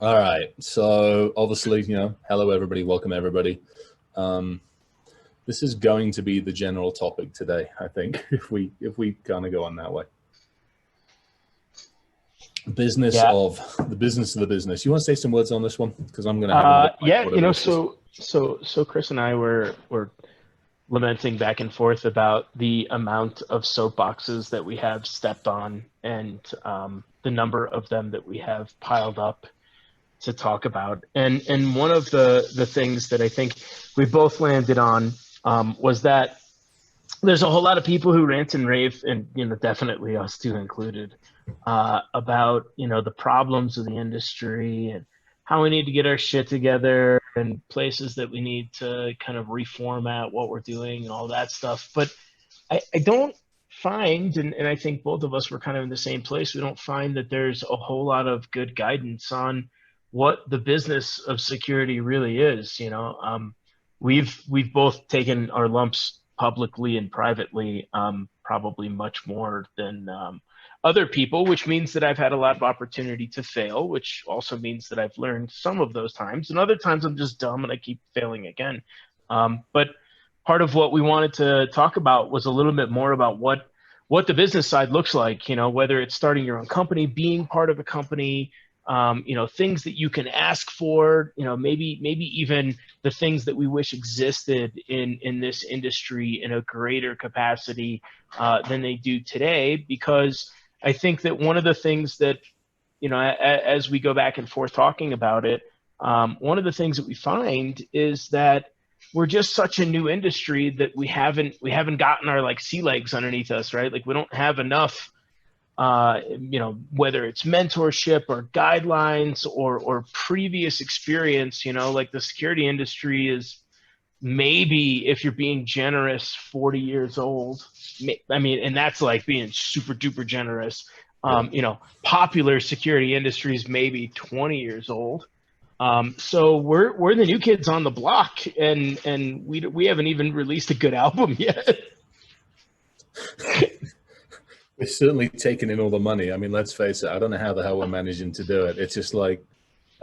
All right. So obviously, hello everybody, welcome everybody. Um, this is going to be the general topic today, I think, if we kind of go on that way. Business Yeah. of the business of the business. You want to say some words on this one? Because I'm going to have another bite, Yeah, whatever this is. so Chris and I were lamenting back and forth about the amount of soapboxes that we have stepped on and the number of them that we have piled up to talk about. And one of the things that I think we both landed on was that there's a whole lot of people who rant and rave, and definitely us two included, about the problems of the industry and how we need to get our shit together and places that we need to kind of reformat what we're doing and all that stuff. But I don't find, and I think both of us were kind of in the same place, we don't find that there's a whole lot of good guidance on what the business of security really is. We've both taken our lumps publicly and privately, probably much more than other people, which means that I've had a lot of opportunity to fail, which also means that I've learned some of those times. And other times I'm just dumb and I keep failing again. But part of what we wanted to talk about was a little bit more about what the business side looks like, whether it's starting your own company, being part of a company, things that you can ask for, maybe even the things that we wish existed in this industry in a greater capacity than they do today. Because I think that one of the things that, as we go back and forth talking about it, one of the things that we find is that we're just such a new industry that we haven't gotten our like sea legs underneath us, right? Like we don't have enough whether it's mentorship or guidelines or previous experience, like the security industry is maybe, if you're being generous, 40 years old. I mean, and that's like being super duper generous. Yeah. Popular security industries maybe 20 years old. So we're the new kids on the block, and we haven't even released a good album yet. We're certainly taking in all the money. I mean, let's face it. I don't know how the hell we're managing to do it. It's just like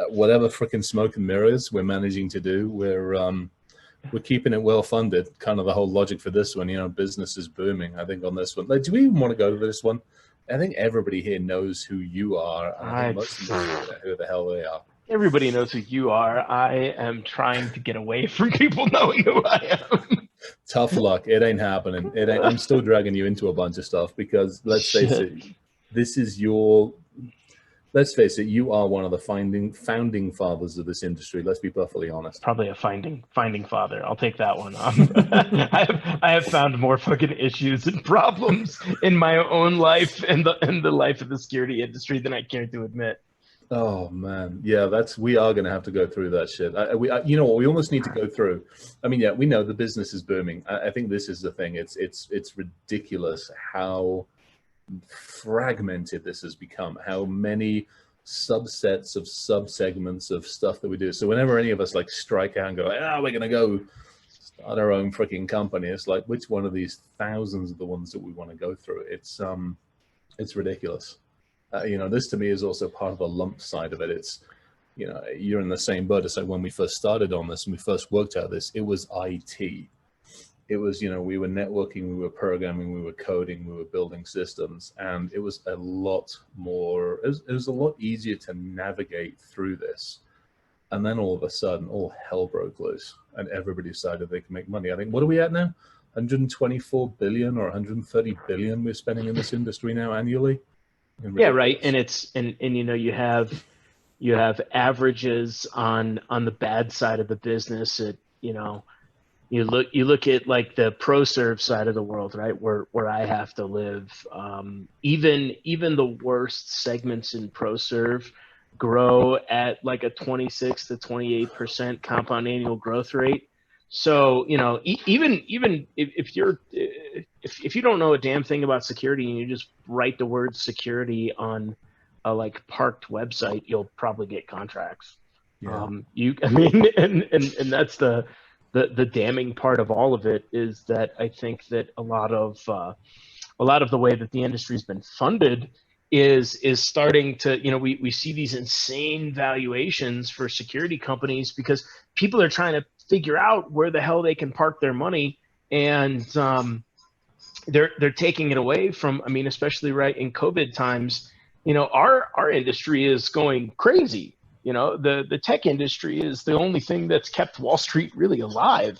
whatever freaking smoke and mirrors we're managing to do. We're keeping it well funded. Kind of the whole logic for this one. Business is booming. I think on this one. Like, do we even want to go to this one? I think everybody here knows who you are, and I think most of them know who the hell they are. Everybody knows who you are. I am trying to get away from people knowing who I am. Tough luck. It ain't happening. It ain't. I'm still dragging you into a bunch of stuff because let's face Shit. it, this is your. Let's face it, you are one of the founding fathers of this industry. Let's be perfectly honest. Probably a finding father. I'll take that one. I have found more fucking issues and problems in my own life and the life of the security industry than I care to admit. Oh man, yeah, we are going to have to go through that shit. You know what? We almost need to go through. I mean, yeah, we know the business is booming. I think this is the thing. It's ridiculous how fragmented this has become. How many subsets of subsegments of stuff that we do. So whenever any of us like strike out and go, we're going to go start our own freaking company, it's like which one of these thousands of the ones that we want to go through? It's ridiculous. This to me is also part of the lump side of it. It's, you're in the same boat as like when we first started on this and we first worked out this, it was IT. It was, we were networking, we were programming, we were coding, we were building systems, and it was a lot more, it was a lot easier to navigate through this. And then all of a sudden, all hell broke loose and everybody decided they can make money. I think, what are we at now? 124 billion or 130 billion we're spending in this industry now annually. Yeah, right. And you have averages on the bad side of the business. You look at like the pro serve side of the world, right? Where I have to live. Even the worst segments in pro serve grow at like a 26 to 28% compound annual growth rate. So, even if you don't know a damn thing about security and you just write the word security on a like parked website, you'll probably get contracts. Yeah. I mean, and that's the damning part of all of it, is that I think that a lot of the way that the industry's been funded is starting to, we see these insane valuations for security companies because people are trying to figure out where the hell they can park their money, and they're taking it away from, I mean, especially right in COVID times, our industry is going crazy. The tech industry is the only thing that's kept Wall Street really alive,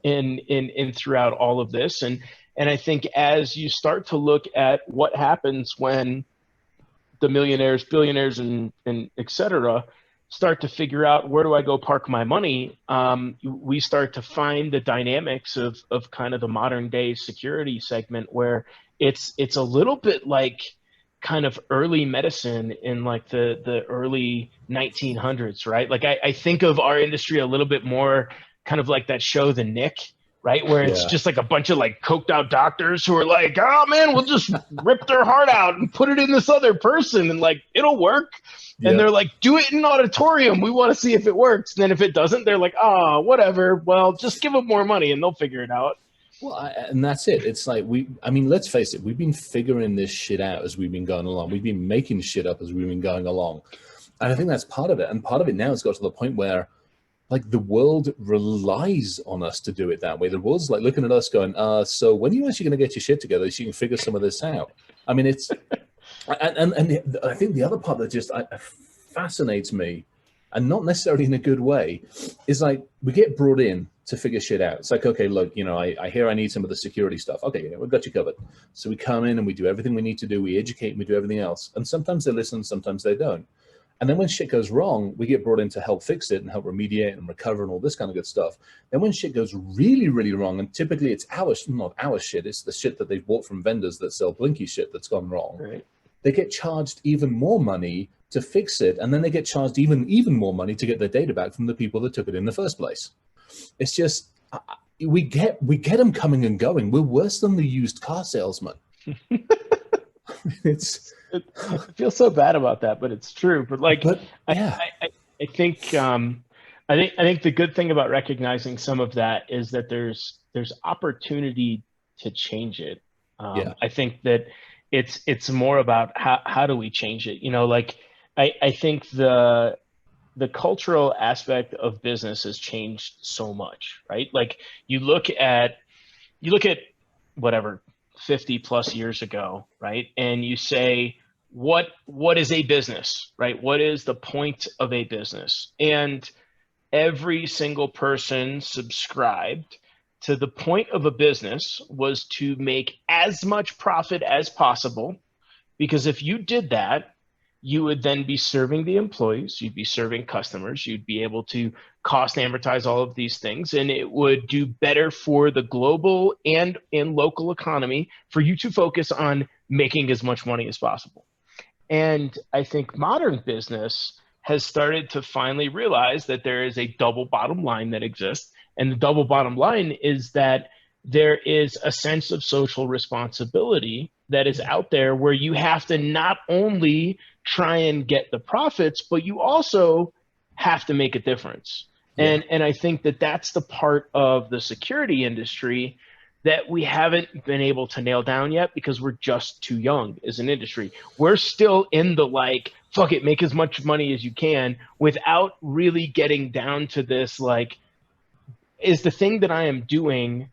in throughout all of this. And I think as you start to look at what happens when the millionaires, billionaires, and et cetera start to figure out, where do I go park my money? We start to find the dynamics of kind of the modern day security segment, where it's a little bit like kind of early medicine in like the early 1900s, right? Like I think of our industry a little bit more kind of like that show, The Nick, right? Where it's just like a bunch of like coked out doctors who are like, oh man, we'll just rip their heart out and put it in this other person and like, it'll work. And they're like, do it in an auditorium. We want to see if it works. And then if it doesn't, they're like, oh, whatever. Well, just give them more money and they'll figure it out. Well, and that's it. It's like, let's face it. We've been figuring this shit out as we've been going along. We've been making shit up as we've been going along. And I think that's part of it. And part of it now has got to the point where, like, the world relies on us to do it that way. The world's like looking at us going, so when are you actually going to get your shit together so you can figure some of this out? I mean, it's, and I think the other part that just fascinates me, and not necessarily in a good way, is like, we get brought in to figure shit out. It's like, okay, look, I hear I need some of the security stuff. Okay, we've got you covered. So we come in and we do everything we need to do. We educate and we do everything else. And sometimes they listen, sometimes they don't. And then when shit goes wrong, we get brought in to help fix it and help remediate and recover and all this kind of good stuff. Then when shit goes really, really wrong, and typically it's not our shit, it's the shit that they've bought from vendors that sell blinky shit that's gone wrong. Right. They get charged even more money to fix it, and then they get charged even more money to get their data back from the people that took it in the first place. It's just, we get them coming and going. We're worse than the used car salesman. I feel so bad about that, but it's true. But like, I think the good thing about recognizing some of that is that there's opportunity to change it. I think that it's more about how do we change it? Like I think the cultural aspect of business has changed so much, right? Like you look at whatever 50 plus years ago, right? And you say, what is a business, right? What is the point of a business? And every single person subscribed to the point of a business was to make as much profit as possible, because if you did that, you would then be serving the employees, you'd be serving customers, you'd be able to cost amortize all of these things, and it would do better for the global and local economy for you to focus on making as much money as possible. And I think modern business has started to finally realize that there is a double bottom line that exists. And the double bottom line is that there is a sense of social responsibility that is out there, where you have to not only try and get the profits, but you also have to make a difference. Yeah. And I think that that's the part of the security industry that we haven't been able to nail down yet, because we're just too young as an industry. We're still in the like, fuck it, make as much money as you can, without really getting down to this, like, is the thing that I am doing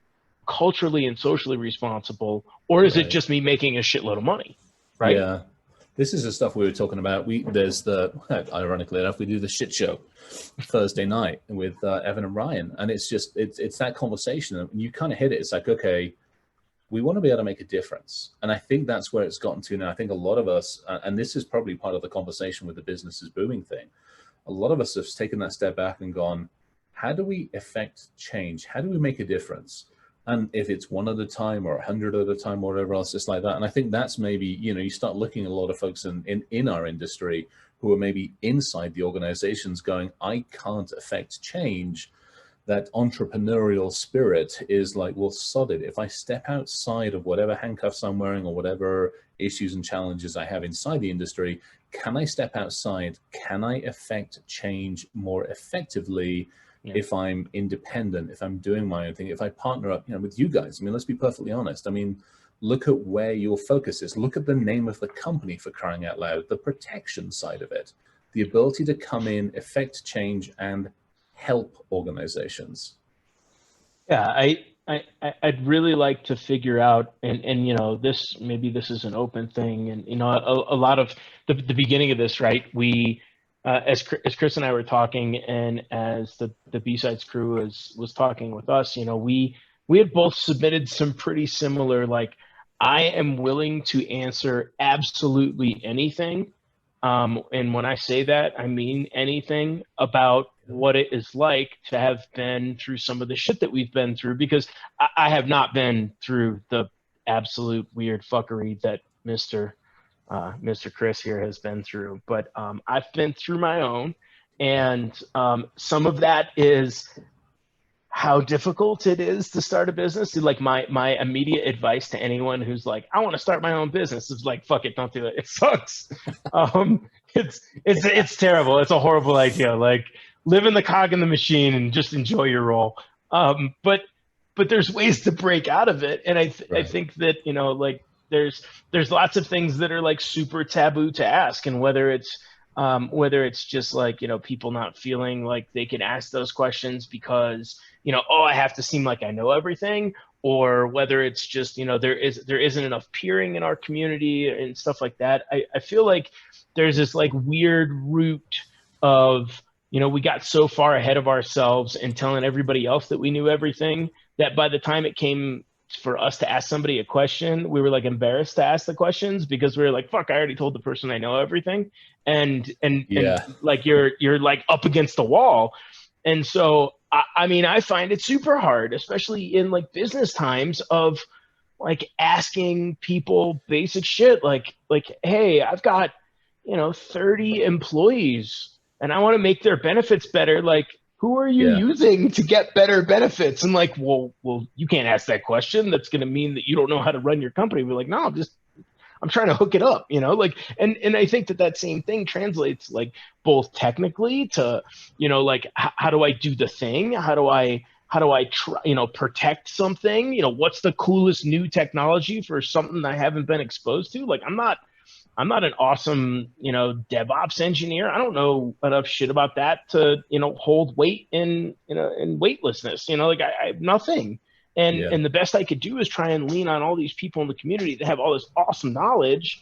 culturally and socially responsible, or is it just me making a shitload of money? Right. Yeah. This is the stuff we were talking about. Ironically enough, we do the shit show Thursday night with Evan and Ryan. And it's that conversation. And you kind of hit it. It's like, okay, we want to be able to make a difference. And I think that's where it's gotten to now. I think a lot of us, and this is probably part of the conversation with the business is booming thing, a lot of us have taken that step back and gone, how do we affect change? How do we make a difference? And if it's one at a time or 100 at a time, or whatever else, it's like that. And I think that's maybe, you start looking at a lot of folks in our industry who are maybe inside the organizations going, I can't affect change. That entrepreneurial spirit is like, well, sod it. If I step outside of whatever handcuffs I'm wearing or whatever issues and challenges I have inside the industry, can I step outside? Can I affect change more effectively? Yeah. If I'm independent, if I'm doing my own thing, if I partner up, with you guys? I mean, let's be perfectly honest. I mean, Look at where your focus is. Look at the name of the company, for crying out loud, the protection side of it, the ability to come in, affect change, and help organizations. Yeah, I'd really like to figure out, and you know, maybe this is an open thing, and you know, a lot of the beginning of this, right? We, as Chris and I were talking, and as the B-Sides crew was talking with us, you know, we had both submitted some pretty similar, like, I am willing to answer absolutely anything. And when I say that, I mean anything about what it is like to have been through some of the shit that we've been through, because I have not been through the absolute weird fuckery that Mr. Chris here has been through. But I've been through my own, and some of that is how difficult it is to start a business. Like my immediate advice to anyone who's like, I want to start my own business, is like, fuck it, don't do it. It sucks. It's terrible. It's a horrible idea. Like, live in the cog in the machine and just enjoy your role. But there's ways to break out of it, and I think that, you know, like, there's lots of things that are like super taboo to ask, and whether it's just like, you know, people not feeling like they can ask those questions because, you know, oh, I have to seem like I know everything, or whether it's just, you know, there isn't enough peering in our community and stuff like that. I feel like there's this like weird root of, you know, we got so far ahead of ourselves and telling everybody else that we knew everything, that by the time it came for us to ask somebody a question, we were like embarrassed to ask the questions, because we were like, fuck, I already told the person I know everything. And like, you're like up against the wall. And so, I mean, I find it super hard, especially in like business times, of like asking people basic shit, like, hey, I've got, you know, 30 employees and I want to make their benefits better. Like, who are you using to get better benefits? And like, well, you can't ask that question. That's going to mean that you don't know how to run your company. We're like, no, I'm trying to hook it up, you know, like, and I think that same thing translates, like, both technically to, you know, like, how do I do the thing? How do I try, you know, protect something? You know, what's the coolest new technology for something I haven't been exposed to? Like, I'm not an awesome, you know, DevOps engineer. I don't know enough shit about that to, you know, hold weight in, you know, in weightlessness. You know, like, I have nothing. And the best I could do is try and lean on all these people in the community that have all this awesome knowledge.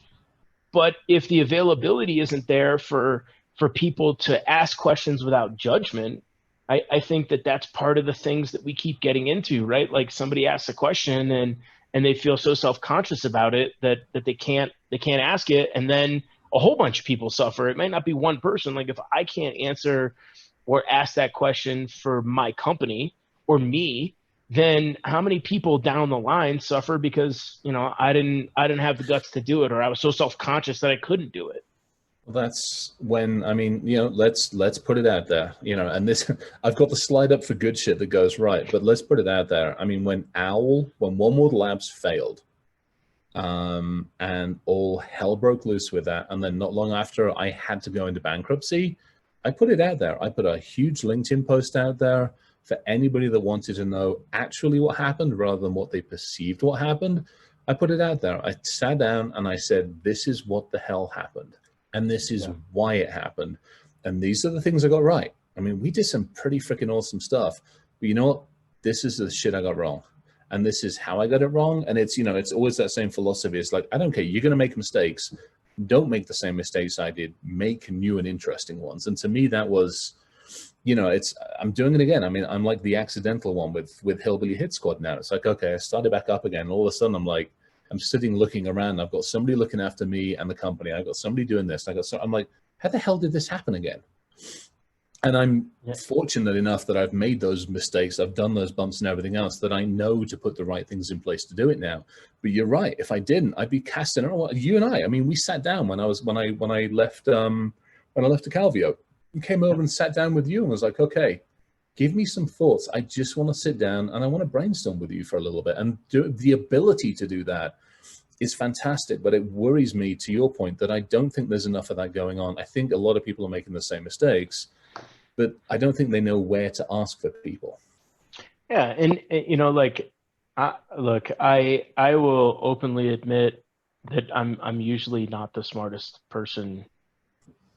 But if the availability isn't there for people to ask questions without judgment, I think that's part of the things that we keep getting into, right? Like, somebody asks a question and they feel so self-conscious about it that they can't ask it, and then a whole bunch of people suffer. It might not be one person. Like, if I can't answer or ask that question for my company or me, then how many people down the line suffer because, you know, I didn't have the guts to do it, or I was so self-conscious that I couldn't do it. Well, that's when, I mean, you know, let's put it out there, you know, and this, I've got the slide up for good shit that goes right, but let's put it out there. I mean, when One World Labs failed, and all hell broke loose with that, and then not long after I had to go into bankruptcy, I put it out there. I put a huge LinkedIn post out there for anybody that wanted to know actually what happened rather than what they perceived what happened. I put it out there. I sat down and I said, this is what the hell happened. And this is why it happened. And these are the things I got right. I mean, we did some pretty freaking awesome stuff. But you know what? This is the shit I got wrong. And this is how I got it wrong. And it's, you know, it's always that same philosophy. It's like, I don't care. You're going to make mistakes. Don't make the same mistakes I did. Make new and interesting ones. And to me, that was, you know, I'm doing it again. I mean, I'm like the accidental one with Hillbilly Hit Squad now. It's like, okay, I started back up again. All of a sudden, I'm like, I'm sitting looking around. I've got somebody looking after me and the company. I've got somebody doing this. I'm like, how the hell did this happen again? And I'm fortunate enough that I've made those mistakes. I've done those bumps and everything else, that I know to put the right things in place to do it now. But you're right. If I didn't, I'd be casting. You and I mean, we sat down when I left to Calvio. And came over and sat down with you and was like, okay, give me some thoughts. I just want to sit down and I want to brainstorm with you for a little bit. And the ability to do that is fantastic, but it worries me, to your point, that I don't think there's enough of that going on. I think a lot of people are making the same mistakes, but I don't think they know where to ask for people. Yeah, and you know, like, Look, I will openly admit that I'm usually not the smartest person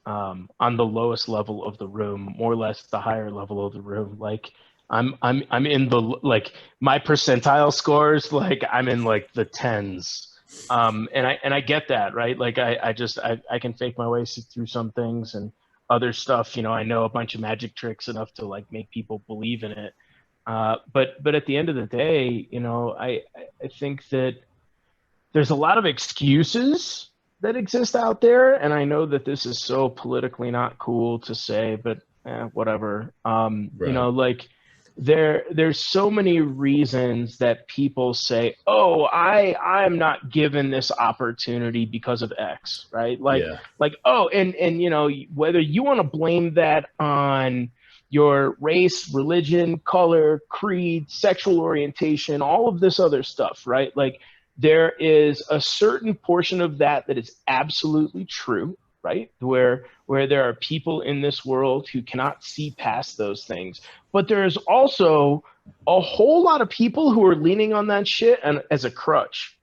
on the lowest level of the room, more or less the higher level of the room. Like I'm in the like my percentile scores, like I'm in like the tens. And I get that, right? Like I can fake my way through some things and other stuff, I know a bunch of magic tricks enough to like make people believe in it. But at the end of the day, I think that there's a lot of excuses that exist out there, and I know that this is so politically not cool to say, but whatever. Right. Like there's so many reasons that people say, "Oh, I'm not given this opportunity because of X," right? Yeah. Like oh, and whether you want to blame that on your race, religion, color, creed, sexual orientation, all of this other stuff, right? Like there is a certain portion of that that is absolutely true, right? Where there are people in this world who cannot see past those things. But there's also a whole lot of people who are leaning on that shit and as a crutch.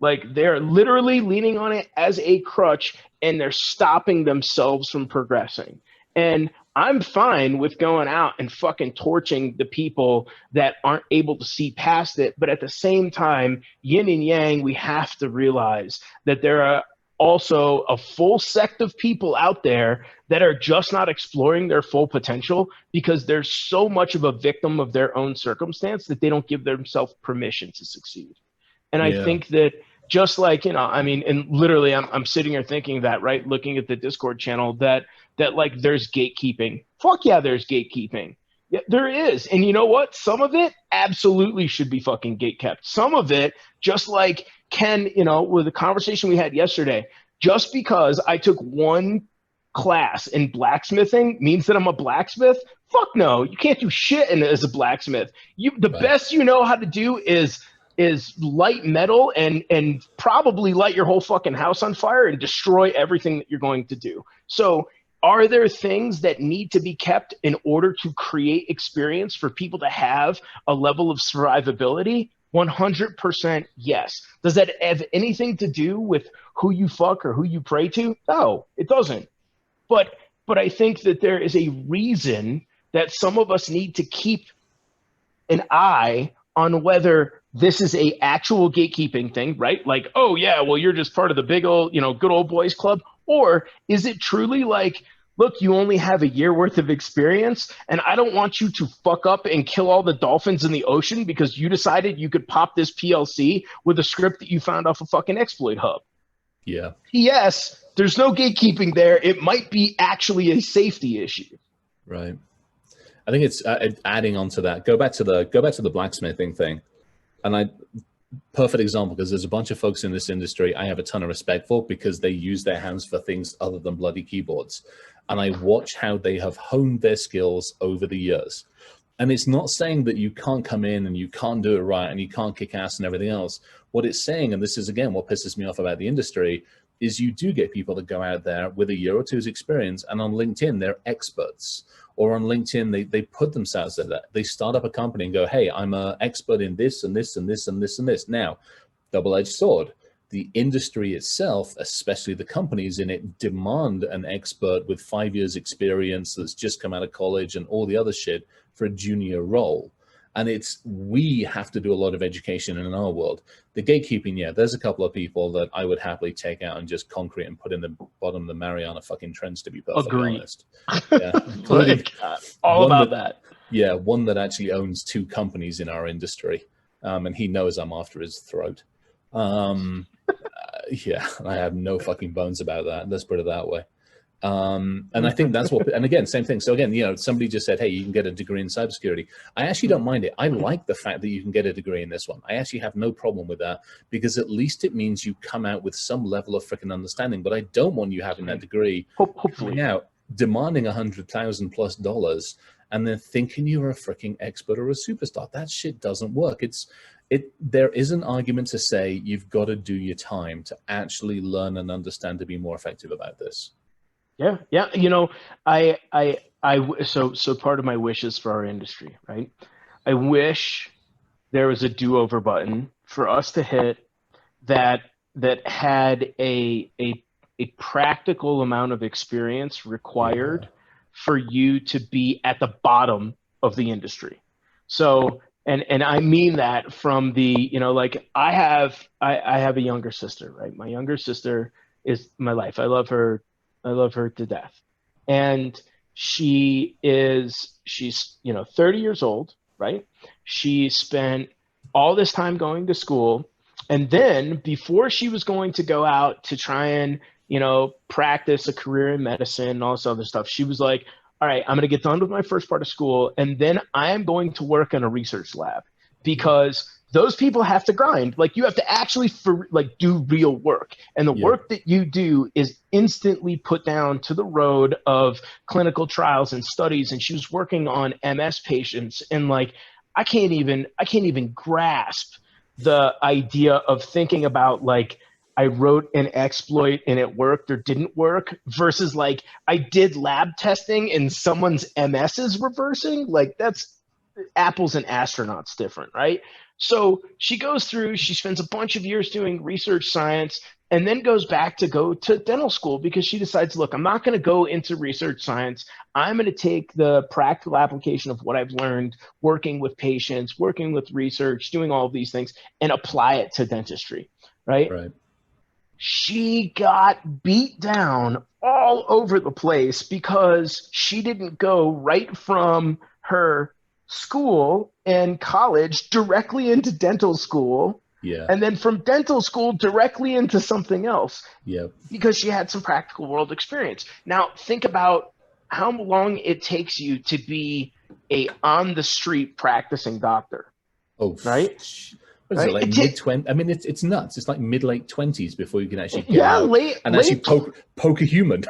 Like they're literally leaning on it as a crutch and they're stopping themselves from progressing. And I'm fine with going out and fucking torching the people that aren't able to see past it. But at the same time, yin and yang, we have to realize that there are also a full sect of people out there that are just not exploring their full potential because they're so much of a victim of their own circumstance that they don't give themselves permission to succeed. And I Yeah. think that just like, I mean, and literally I'm sitting here thinking that, right, looking at the Discord channel, that like there's gatekeeping. Fuck yeah, there's gatekeeping. Yeah, there is. And you know what? Some of it absolutely should be fucking gate kept. Some of it, just like with the conversation we had yesterday, just because I took one class in blacksmithing means that I'm a blacksmith. Fuck no, you can't do shit as a blacksmith. The Right. best you know how to do is light metal and probably light your whole fucking house on fire and destroy everything that you're going to do. So are there things that need to be kept in order to create experience for people to have a level of survivability? 100% yes. Does that have anything to do with who you fuck or who you pray to? No, it doesn't. But but I think that there is a reason that some of us need to keep an eye on whether this is a actual gatekeeping thing, right? Like, oh yeah, well you're just part of the big old, good old boys club, or is it truly like, look, you only have a year worth of experience, and I don't want you to fuck up and kill all the dolphins in the ocean because you decided you could pop this PLC with a script that you found off a fucking exploit hub. Yeah. Yes, there's no gatekeeping there. It might be actually a safety issue. Right. I think it's adding on to that. Go back to the blacksmithing thing, and perfect example because there's a bunch of folks in this industry I have a ton of respect for because they use their hands for things other than bloody keyboards, and I watch how they have honed their skills over the years. And it's not saying that you can't come in and you can't do it right and you can't kick ass and everything else. What it's saying, and this is again what pisses me off about the industry, is you do get people that go out there with a year or two's experience, and on LinkedIn they're experts, or on LinkedIn they put themselves at that. They start up a company and go, hey, I'm an expert in this and this and this and this and this. Now, double-edged sword. The industry itself, especially the companies in it, demand an expert with 5 years experience that's just come out of college and all the other shit for a junior role. And we have to do a lot of education in our world. The gatekeeping, yeah, there's a couple of people that I would happily take out and just concrete and put in the bottom of the Mariana fucking Trench, to be perfectly Agree. honest. Yeah, including Like, all one about that, that. yeah, one that actually owns two companies in our industry, and he knows I'm after his throat. Yeah, I have no fucking bones about that. Let's put it that way. And I think that's what, and again, same thing. So again, somebody just said, hey, you can get a degree in cybersecurity. I actually don't mind it. I like the fact that you can get a degree in this one. I actually have no problem with that because at least it means you come out with some level of freaking understanding. But I don't want you having that degree, Hopefully. coming out, demanding $100,000+ and then thinking you're a freaking expert or a superstar. That shit doesn't work. There is an argument to say you've got to do your time to actually learn and understand to be more effective about this. Yeah, yeah. So part of my wishes for our industry, right? I wish there was a do-over button for us to hit that had a practical amount of experience required for you to be at the bottom of the industry. So, and I mean that from the, like I have a younger sister, right? My younger sister is my life. I love her to death. And she's 30 years old, right? She spent all this time going to school. And then before she was going to go out to try and, practice a career in medicine and all this other stuff, she was like, all right, I'm going to get done with my first part of school, and then I am going to work in a research lab, because those people have to grind. Like, you have to actually do real work. And the work that you do is instantly put down to the road of clinical trials and studies. And she was working on MS patients. And like, I can't even grasp the idea of thinking about like, I wrote an exploit and it worked or didn't work, versus like I did lab testing and someone's MS is reversing. Like, that's apples and astronauts different, right? So she goes through, she spends a bunch of years doing research science, and then goes back to go to dental school, because she decides, look, I'm not going to go into research science. I'm going to take the practical application of what I've learned working with patients, working with research, doing all of these things, and apply it to dentistry, right? She got beat down all over the place because she didn't go right from her school and college directly into dental school. And then from dental school directly into something else. Because she had some practical world experience. Now, think about how long it takes you to be a on the street practicing doctor. Right? What is it, like mid-20s? I mean, it's nuts. It's like mid-late 20s before you can actually get out and actually poke a human.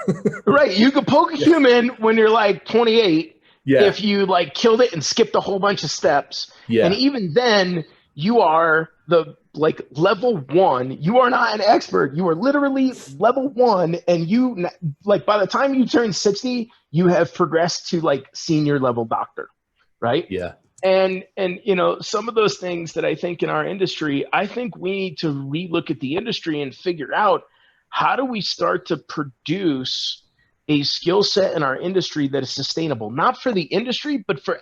Right. You could poke a human when you're like 28 if you like killed it and skipped a whole bunch of steps. And even then, you are the like level 1. You are not an expert. You are literally level 1. And you like by the time you turn 60, you have progressed to like senior level doctor. Right. And some of those things that I think in our industry, I think we need to relook at the industry and figure out, how do we start to produce a skill set in our industry that is sustainable, not for the industry, but for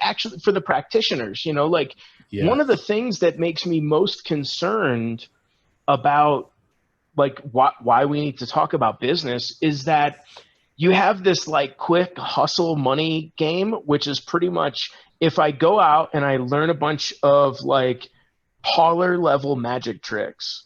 the practitioners. One of the things that makes me most concerned about like why we need to talk about business is that you have this like quick hustle money game, which is pretty much, if I go out and I learn a bunch of like parlor level magic tricks,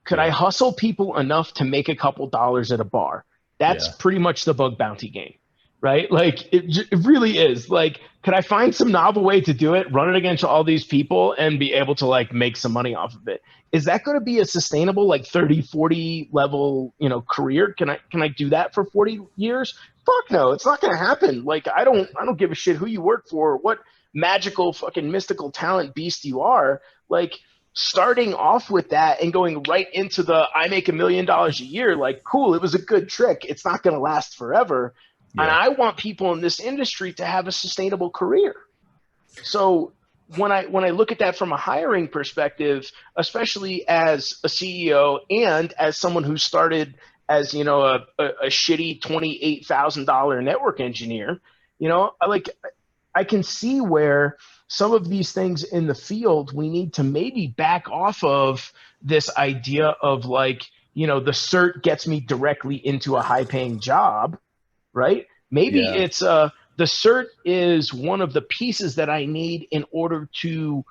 could I hustle people enough to make a couple dollars at a bar? That's pretty much the bug bounty game, right? Like it really is. Like, could I find some novel way to do it, run it against all these people and be able to like make some money off of it? Is that going to be a sustainable like 30, 40 level, career? Can I do that for 40 years? Fuck no, it's not going to happen. Like, I don't give a shit who you work for, or what magical fucking mystical talent beast you are. Like, starting off with that and going right into the I make $1 million a year, like, cool, it was a good trick. It's not going to last forever. And I want people in this industry to have a sustainable career. So when I look at that from a hiring perspective, especially as a CEO and as someone who started as, a shitty $28,000 network engineer, I can see where some of these things in the field, we need to maybe back off of this idea of like, the cert gets me directly into a high paying job, right? Maybe it's the cert is one of the pieces that I need in order to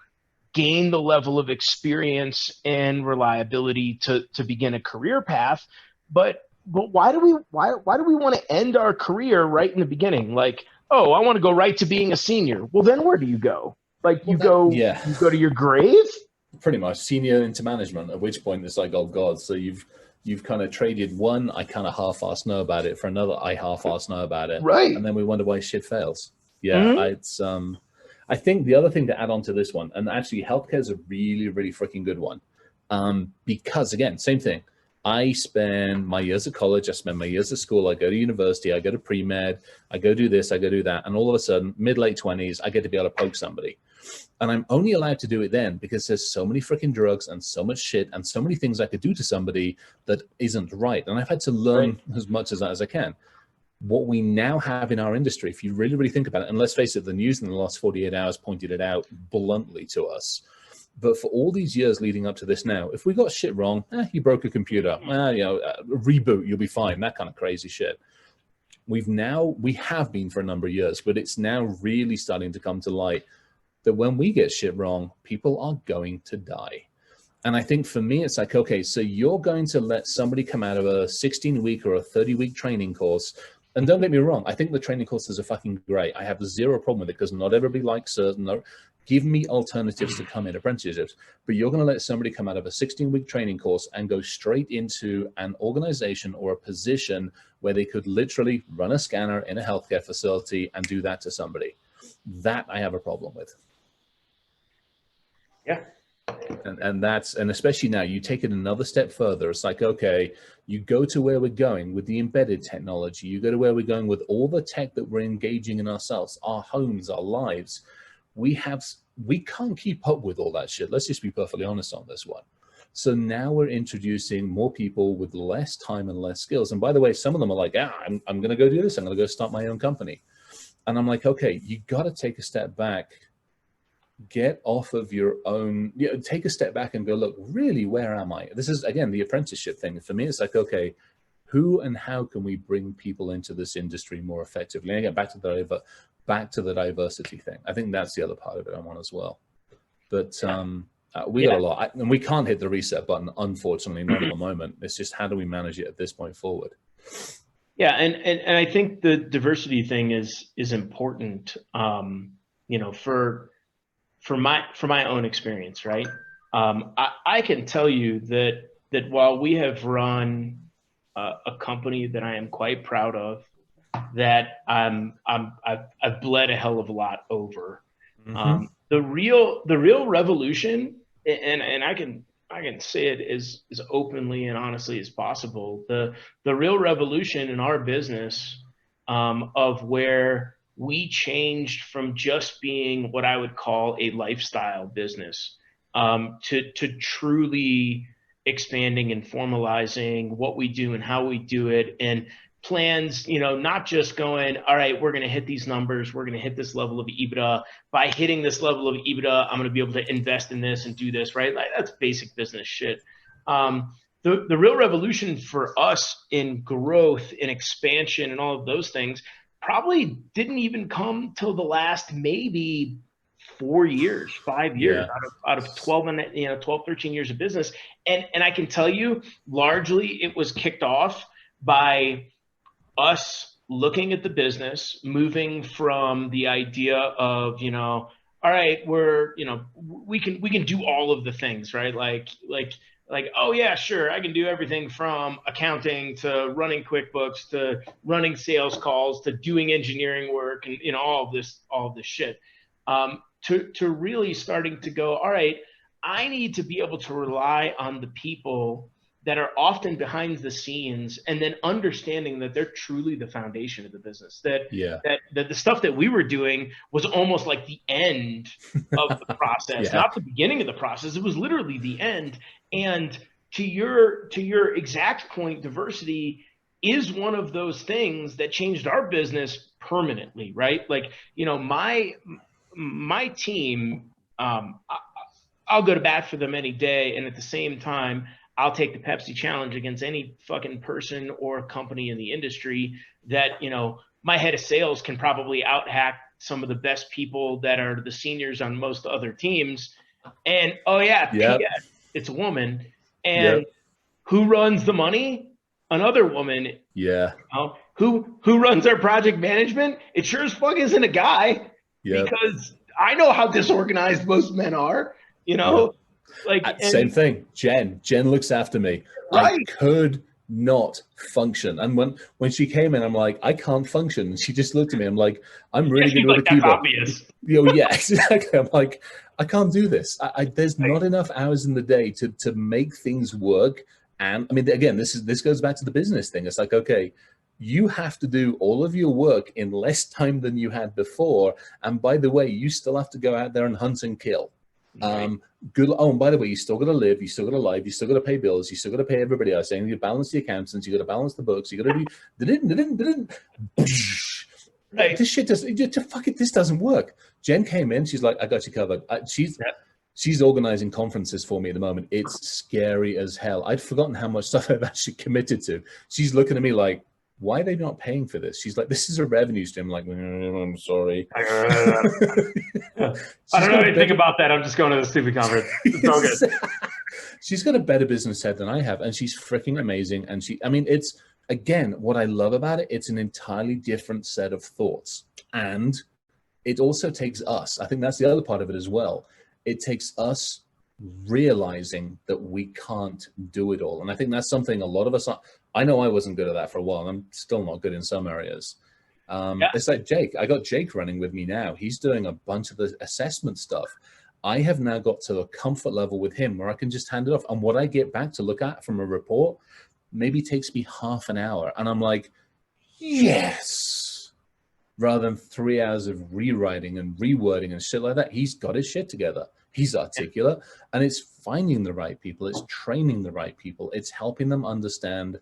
gain the level of experience and reliability to begin a career path. But why do we want to end our career right in the beginning? Like, oh, I want to go right to being a senior. Well, then where do you go? Like, you go to your grave? Pretty much senior into management, at which point it's like, oh God, so you've kind of traded one, I kind of half-assed know about it, for another, I half-assed know about it. Right. And then we wonder why shit fails. It's I think the other thing to add on to this one, and actually healthcare is a really, really freaking good one. Because again, same thing. I spend my years of college, I spend my years of school, I go to university, I go to pre-med, I go do this, I go do that. And all of a sudden, mid-late 20s, I get to be able to poke somebody. And I'm only allowed to do it then because there's so many freaking drugs and so much shit and so many things I could do to somebody that isn't right. And I've had to learn as much as I can. What we now have in our industry, if you really, really think about it, and let's face it, the news in the last 48 hours pointed it out bluntly to us. But for all these years leading up to this now, if we got shit wrong, you broke a computer, reboot, you'll be fine, that kind of crazy shit. We have been for a number of years, but it's now really starting to come to light that when we get shit wrong, people are going to die. And I think for me, it's like, okay, so you're going to let somebody come out of a 16-week or a 30-week training course. And don't get me wrong, I think the training courses are fucking great. I have zero problem with it because not everybody likes certain. Give me alternatives to come in, apprenticeships. But you're going to let somebody come out of a 16-week training course and go straight into an organization or a position where they could literally run a scanner in a healthcare facility and do that to somebody. That I have a problem with. Yeah. And especially now, you take it another step further. It's like, okay, you go to where we're going with the embedded technology. You go to where we're going with all the tech that we're engaging in ourselves, our homes, our lives. We can't keep up with all that shit. Let's just be perfectly honest on this one. So now we're introducing more people with less time and less skills. And by the way, some of them are like, I'm going to go do this. I'm going to go start my own company. And I'm like, okay, you got to take a step back. Get off of your own, take a step back and go, look, really, where am I? This is, again, the apprenticeship thing. For me, it's like, okay, who and how can we bring people into this industry more effectively? And again, back to the diversity thing. I think that's the other part of it I want as well. But we got a lot. And we can't hit the reset button, unfortunately, not at the moment. It's just how do we manage it at this point forward? Yeah, and I think the diversity thing is important, for my own experience, right? I can tell you that while we have run a company that I am quite proud of, that I've bled a hell of a lot over. Mm-hmm. The real revolution, and I can say it as openly and honestly as possible. The real revolution in our business, of where we changed from just being what I would call a lifestyle business, to truly expanding and formalizing what we do and how we do it, and plans, not just going, all right, we're going to hit these numbers, we're going to hit this level of EBITDA. By hitting this level of EBITDA, I'm going to be able to invest in this and do this, right? Like, that's basic business shit. The real revolution for us in growth and expansion and all of those things probably didn't even come till the last maybe 4 years, 5 years out of 12 and 12, 13 years of business. And I can tell you, largely it was kicked off by us looking at the business, moving from the idea of, all right, we can do all of the things, right? Like, oh yeah, sure, I can do everything from accounting to running QuickBooks to running sales calls to doing engineering work and all of this shit. To really starting to go, all right, I need to be able to rely on the people that are often behind the scenes, and then understanding that they're truly the foundation of the business. That the stuff that we were doing was almost like the end of the process, not the beginning of the process. It was literally the end. And to your exact point, diversity is one of those things that changed our business permanently, right? Like, my team, I'll go to bat for them any day, and at the same time, I'll take the Pepsi challenge against any fucking person or company in the industry that, my head of sales can probably out-hack some of the best people that are the seniors on most other teams. And, P.S., it's a woman. And who runs the money? Another woman. Yeah. Who runs our project management? It sure as fuck isn't a guy. Because I know how disorganized most men are, Like, same thing. Jen looks after me. Right. I could not function. And when she came in, I'm like, I can't function. And she just looked at me. I'm like, I'm really good with a keyboard. Obvious. Exactly. I'm like, I can't do this. There's not enough hours in the day to make things work. And I mean, again, this goes back to the business thing. It's like, okay, you have to do all of your work in less time than you had before. And by the way, you still have to go out there and hunt and kill. Right. Good. Oh, and by the way, you still got to live. You still got to live. You still got to pay bills. You still got to pay everybody else. And you balance the accountants. You got to balance the books. You got to do. Right. This shit doesn't. Fuck it. This doesn't work. Jen came in. She's like, I got you covered. She's organizing conferences for me at the moment. It's scary as hell. I'd forgotten how much stuff I've actually committed to. She's looking at me like, why are they not paying for this? She's like, this is a revenue stream. I'm like, I'm sorry. I don't know anything about that. I'm just going to the stupid conference. It's all good. She's got a better business head than I have, and she's freaking amazing. And it's, again, what I love about it, it's an entirely different set of thoughts. And it also takes us, I think that's the other part of it as well. It takes us realizing that we can't do it all. And I think that's something a lot of us are. I know I wasn't good at that for a while. I'm still not good in some areas. It's like Jake. I got Jake running with me now. He's doing a bunch of the assessment stuff. I have now got to a comfort level with him where I can just hand it off. And what I get back to look at from a report maybe takes me half an hour. And I'm like, yes. Rather than 3 hours of rewriting and rewording and shit like that. He's got his shit together. He's articulate. And it's finding the right people. It's training the right people. It's helping them understand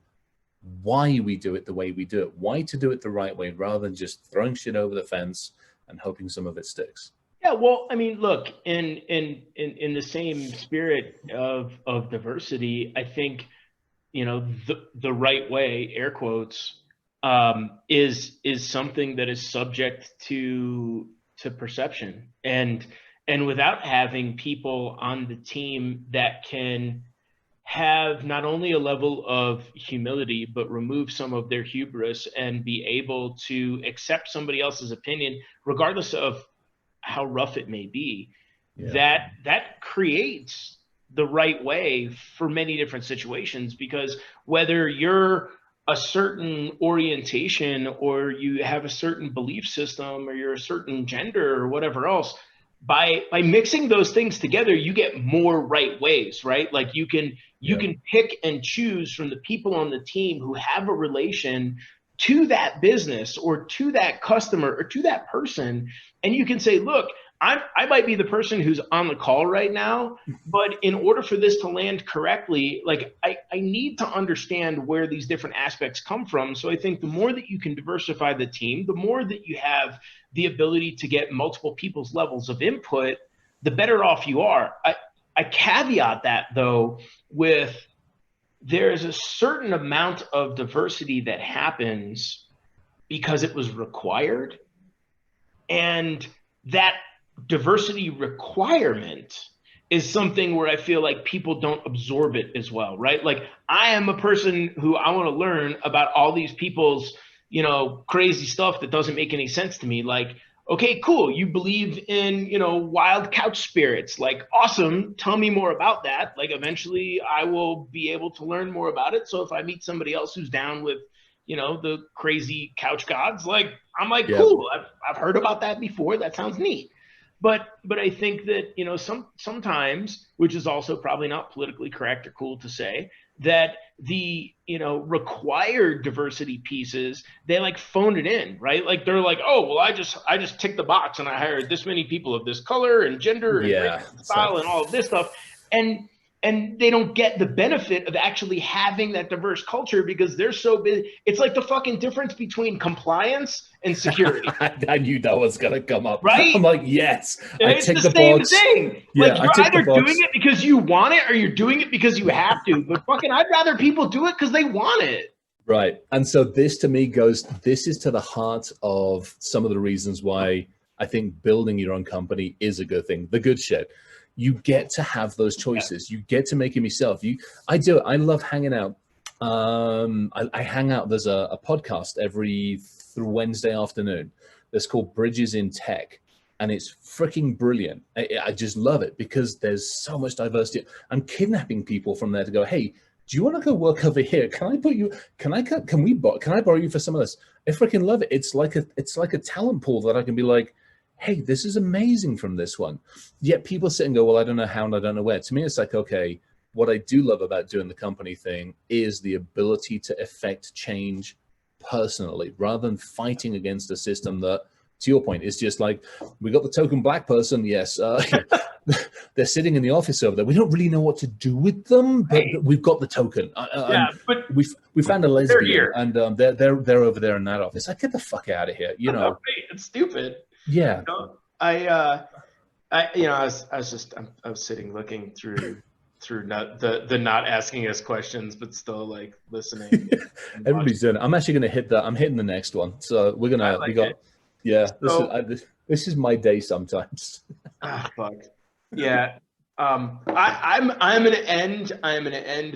why we do it the way we do it, why to do it the right way, rather than just throwing shit over the fence and hoping some of it sticks. Yeah, well, I mean, look, in the same spirit of diversity, I think, the right way, air quotes, is something that is subject to perception, and without having people on the team that can have not only a level of humility, but remove some of their hubris and be able to accept somebody else's opinion, regardless of how rough it may be, that creates the right way for many different situations. Because whether you're a certain orientation or you have a certain belief system or you're a certain gender or whatever else, by mixing those things together, you get more right ways, right? Like you can pick and choose from the people on the team who have a relation to that business or to that customer or to that person. And you can say, look, I might be the person who's on the call right now, but in order for this to land correctly, like I need to understand where these different aspects come from. So I think the more that you can diversify the team, the more that you have the ability to get multiple people's levels of input, the better off you are. I caveat that though with there's a certain amount of diversity that happens because it was required, and that diversity requirement is something where I feel like people don't absorb it as well, right? Like I am a person who I want to learn about all these people's, crazy stuff that doesn't make any sense to me. Like, okay, cool. You believe in, wild couch spirits. Like, awesome. Tell me more about that. Like, eventually I will be able to learn more about it. So if I meet somebody else who's down with, the crazy couch gods, like, I'm like, cool. I've heard about that before. That sounds neat. But I think that, sometimes, which is also probably not politically correct or cool to say, that the, required diversity pieces, they like phone it in, right? Like they're like, oh, well, I just ticked the box and I hired this many people of this color and gender and race and style and all of this stuff. And they don't get the benefit of actually having that diverse culture because they're so busy. It's like the fucking difference between compliance and security. I knew that was going to come up. Right? I'm like, yes. It's the same thing. Yeah, like you're either doing it because you want it or you're doing it because you have to. But fucking, I'd rather people do it because they want it. Right. And so this to me this is to the heart of some of the reasons why I think building your own company is a good thing. The good shit. You get to have those choices. You get to make them yourself. I do it. I love hanging out. I hang out. There's a podcast every Wednesday afternoon that's called Bridges in Tech. And it's freaking brilliant. I just love it because there's so much diversity. I'm kidnapping people from there to go, hey, do you want to go work over here? Can I put you, can I borrow you for some of this? I freaking love it. It's like a talent pool that I can be like, hey, this is amazing from this one. Yet people sit and go, well, I don't know how and I don't know where. To me, it's like, okay, what I do love about doing the company thing is the ability to effect change personally, rather than fighting against a system that, to your point, is just like, we got the token black person, yes, they're sitting in the office over there. We don't really know what to do with them, but we've got the token. But we found a lesbian, here. and they're over there in that office. Like, get the fuck out of here, you know? It's stupid. Yeah. You know, I was sitting looking through the not asking us questions, but still like listening. Everybody's doing it. I'm actually gonna hit that. I'm hitting the next one. So we're gonna this is my day sometimes. Fuck. Yeah. I'm gonna end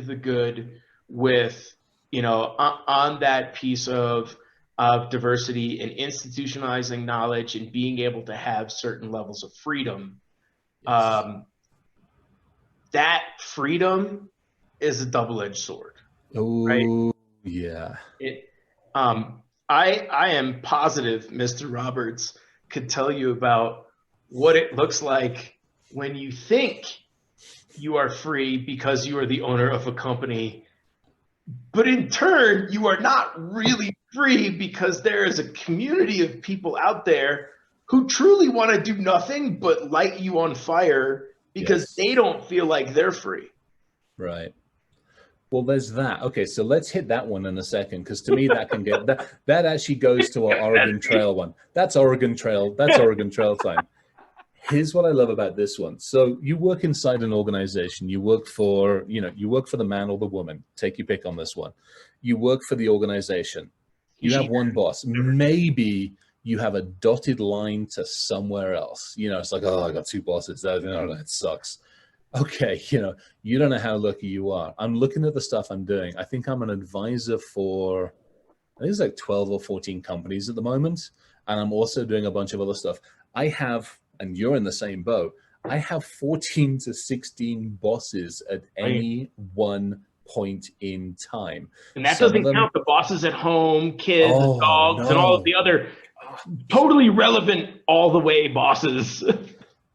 the good with, on that piece of diversity and institutionalizing knowledge and being able to have certain levels of freedom. Yes. That freedom is a double-edged sword. Oh, right? Yeah. I am positive Mr. Roberts could tell you about what it looks like when you think you are free because you are the owner of a company, but in turn, you are not really free because there is a community of people out there who truly want to do nothing but light you on fire because they don't feel like they're free. Right. Well, there's that. Okay, so let's hit that one in a second, because to me that can get that actually goes to our Oregon Trail one. That's Oregon Trail. That's Oregon Trail time. Here's what I love about this one. So you work inside an organization. You work for the man or the woman. Take your pick on this one. You work for the organization. You have one boss. Maybe you have a dotted line to somewhere else. It's like, oh, I got two bosses. That sucks. Okay, you don't know how lucky you are. I'm looking at the stuff I'm doing. I think I'm an advisor for, I think it's like 12 or 14 companies at the moment. And I'm also doing a bunch of other stuff. I have, and you're in the same boat, I have 14 to 16 bosses at any one point in time. And that doesn't count the bosses at home, kids, dogs, and all of the other totally relevant all the way bosses.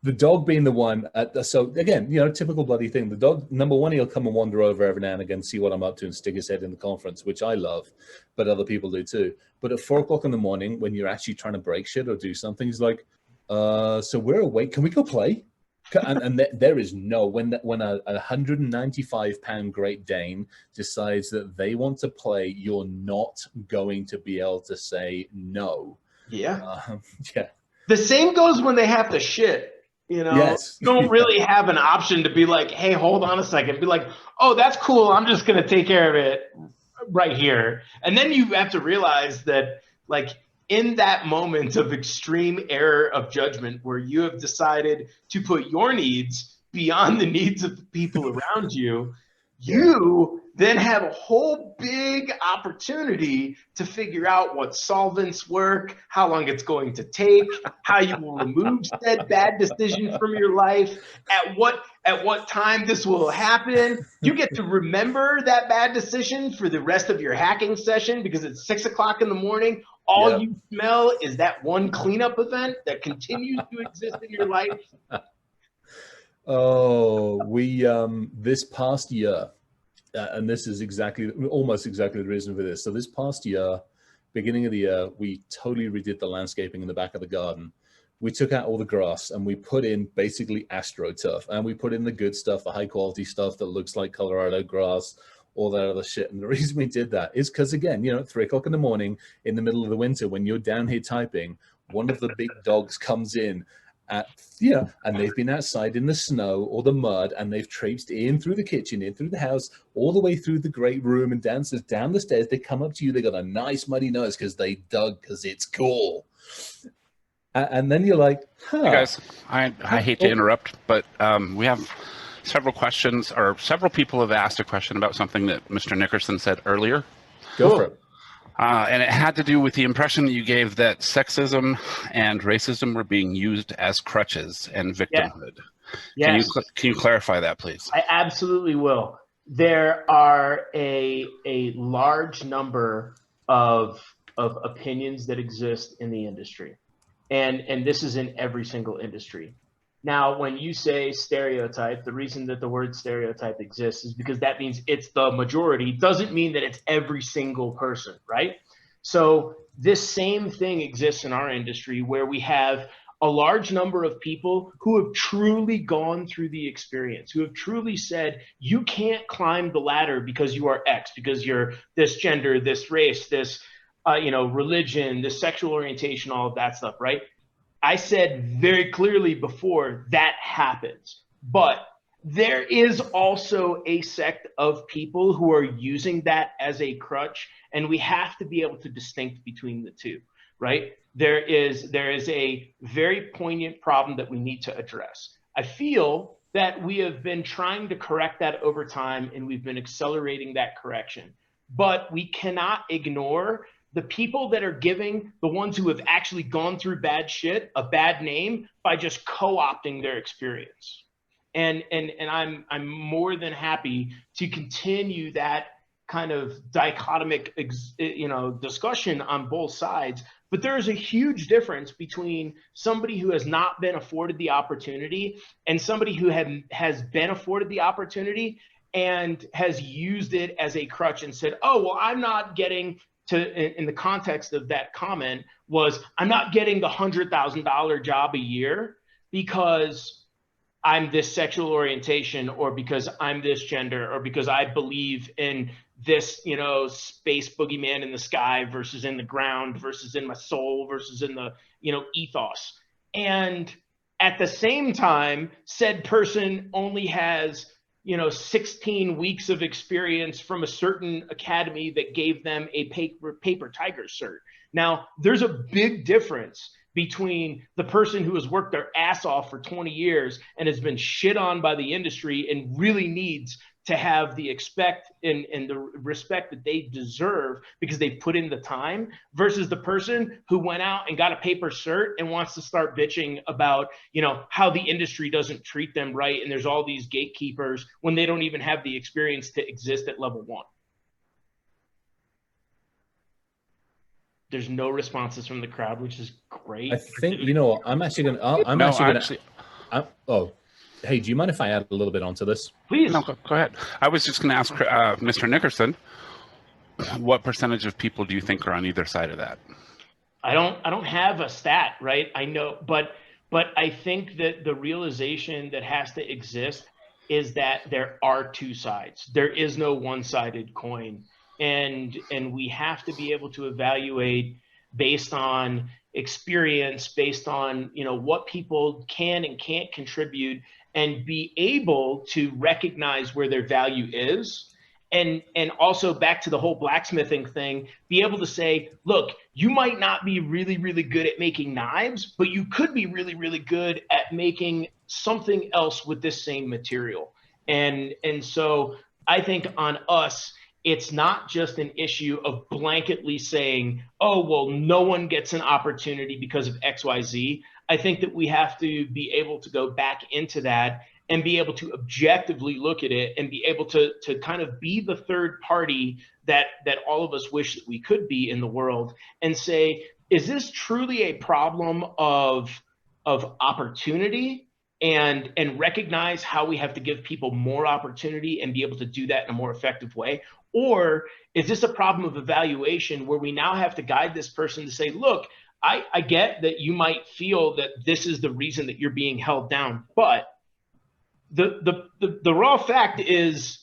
The dog being the one, so again, typical bloody thing. The dog, number one, he'll come and wander over every now and again, see what I'm up to and stick his head in the conference, which I love, but other people do too. But at 4 o'clock in the morning, when you're actually trying to break shit or do something, he's like, so we're awake, can we go play? And there is no, when a 195-pound Great Dane decides that they want to play, you're not going to be able to say no. Yeah. Yeah. The same goes when they have to shit. Yes. You don't really have an option to be like, hey, hold on a second. Be like, oh, that's cool. I'm just going to take care of it right here. And then you have to realize that, like, in that moment of extreme error of judgment where you have decided to put your needs beyond the needs of the people around you, you then have a whole big opportunity to figure out what solvents work, how long it's going to take, how you will remove said bad decision from your life, at what time this will happen. You get to remember that bad decision for the rest of your hacking session because it's 6 o'clock in the morning. All you smell is that one cleanup event that continues to exist in your life. Oh, we this past year, and this is almost exactly the reason for this. So this past year, beginning of the year, we totally redid the landscaping in the back of the garden. We took out all the grass and we put in basically AstroTurf, and we put in the good stuff, the high quality stuff that looks like Colorado grass, all that other shit. And the reason we did that is because, again, at 3 o'clock in the morning in the middle of the winter, when you're down here typing, one of the big dogs comes in and they've been outside in the snow or the mud, and they've traipsed in through the kitchen, in through the house, all the way through the great room and downstairs, down the stairs. They come up to you. They got a nice muddy nose because they dug, because it's cool. And then you're like, huh. Hey guys, I hate to interrupt, but we have several questions, or several people have asked a question about something that Mr. Nickerson said earlier. Go for it. And it had to do with the impression that you gave that sexism and racism were being used as crutches and victimhood. Yeah. Can you clarify that, please? I absolutely will. There are a large number of opinions that exist in the industry, and this is in every single industry. Now, when you say stereotype, the reason that the word stereotype exists is because that means it's the majority. Doesn't mean that it's every single person, right? So this same thing exists in our industry, where we have a large number of people who have truly gone through the experience, who have truly said, you can't climb the ladder because you are X, because you're this gender, this race, this religion, this sexual orientation, all of that stuff, right? I said very clearly before, that happens. But there is also a sect of people who are using that as a crutch, and we have to be able to distinct between the two, right? There is a very poignant problem that we need to address. I feel that we have been trying to correct that over time, and we've been accelerating that correction. But we cannot ignore the people that are giving the ones who have actually gone through bad shit a bad name by just co-opting their experience. And I'm more than happy to continue that kind of dichotomic discussion on both sides. But there is a huge difference between somebody who has not been afforded the opportunity and somebody who has been afforded the opportunity and has used it as a crutch and said, oh, well, I'm not getting to, in the context of that comment was, I'm not getting the $100,000 job a year because I'm this sexual orientation, or because I'm this gender, or because I believe in this, space boogeyman in the sky versus in the ground versus in my soul versus in the, ethos. And at the same time, said person only has 16 weeks of experience from a certain academy that gave them a paper tiger cert. Now, there's a big difference between the person who has worked their ass off for 20 years and has been shit on by the industry and really needs to have the respect and the respect that they deserve because they put in the time, versus the person who went out and got a paper cert and wants to start bitching about, how the industry doesn't treat them right. And there's all these gatekeepers when they don't even have the experience to exist at level 1. There's no responses from the crowd, which is great. I think, I'm actually going to, oh, hey, do you mind if I add a little bit onto this? Please. No, go ahead. I was just going to ask Mr. Nickerson, what percentage of people do you think are on either side of that? I don't have a stat, right? I know, but I think that the realization that has to exist is that there are two sides. There is no one-sided coin. And we have to be able to evaluate based on experience, based on what people can and can't contribute, and be able to recognize where their value is. And also back to the whole blacksmithing thing, be able to say, look, you might not be really, really good at making knives, but you could be really, really good at making something else with this same material. And so I think on us, it's not just an issue of blanketly saying, oh, well, no one gets an opportunity because of XYZ. I think that we have to be able to go back into that and be able to objectively look at it and be able to kind of be the third party that all of us wish that we could be in the world, and say, is this truly a problem of opportunity, and recognize how we have to give people more opportunity and be able to do that in a more effective way? Or is this a problem of evaluation where we now have to guide this person to say, look, I get that you might feel that this is the reason that you're being held down, but the raw fact is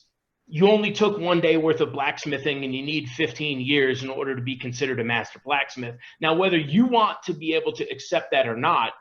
you only took 1 day worth of blacksmithing and you need 15 years in order to be considered a master blacksmith. Now, whether you want to be able to accept that or not,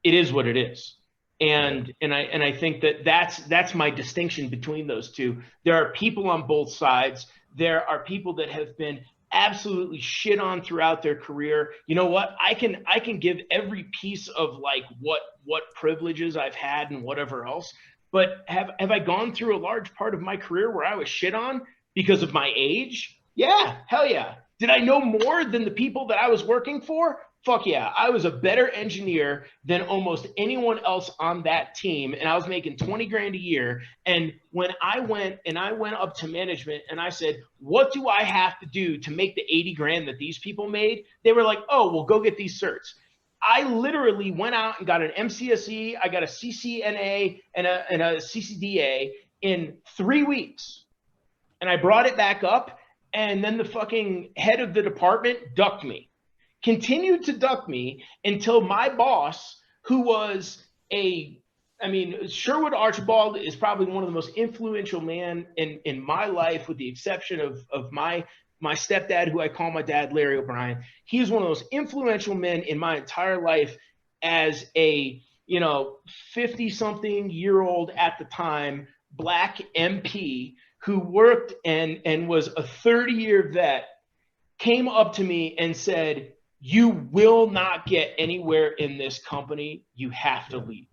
it is what it is. And I think that that's my distinction between those two. There are people on both sides. There are people that have been absolutely shit on throughout their career. You know what? I can give every piece of like what privileges I've had and whatever else. But have I gone through a large part of my career where I was shit on because of my age? Yeah, hell yeah. Did I know more than the people that I was working for? Fuck yeah. I was a better engineer than almost anyone else on that team. And I was making 20 grand a year. And when I went up to management and I said, what do I have to do to make the 80 grand that these people made? They were like, oh, well, go get these certs. I literally went out and got an MCSE, I got a CCNA and a CCDA in 3 weeks. And I brought it back up. And then the fucking head of the department ducked me, continued to duck me until my boss, who was Sherwood Archibald is probably one of the most influential men in my life, with the exception of my stepdad, who I call my dad, Larry O'Brien. He is one of those influential men in my entire life as a 50-something-year-old at the time Black MP who worked and was a 30-year vet, came up to me and said, "You will not get anywhere in this company. You have to leave."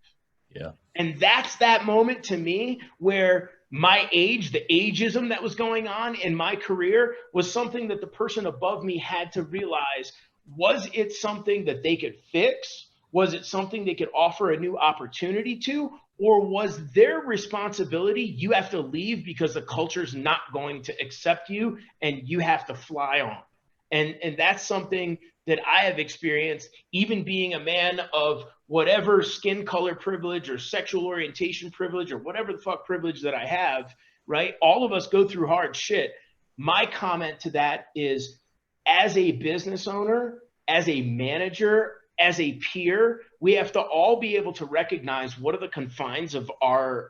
Yeah. And that's that moment to me where my age, the ageism that was going on in my career, was something that the person above me had to realize. Was it something that they could fix? Was it something they could offer a new opportunity to? Or was their responsibility, you have to leave because the culture's not going to accept you and you have to fly on? And that's something that I have experienced, even being a man of whatever skin color privilege or sexual orientation privilege or whatever the fuck privilege that I have, right? All of us go through hard shit. My comment to that is, as a business owner, as a manager, as a peer, we have to all be able to recognize what are the confines of our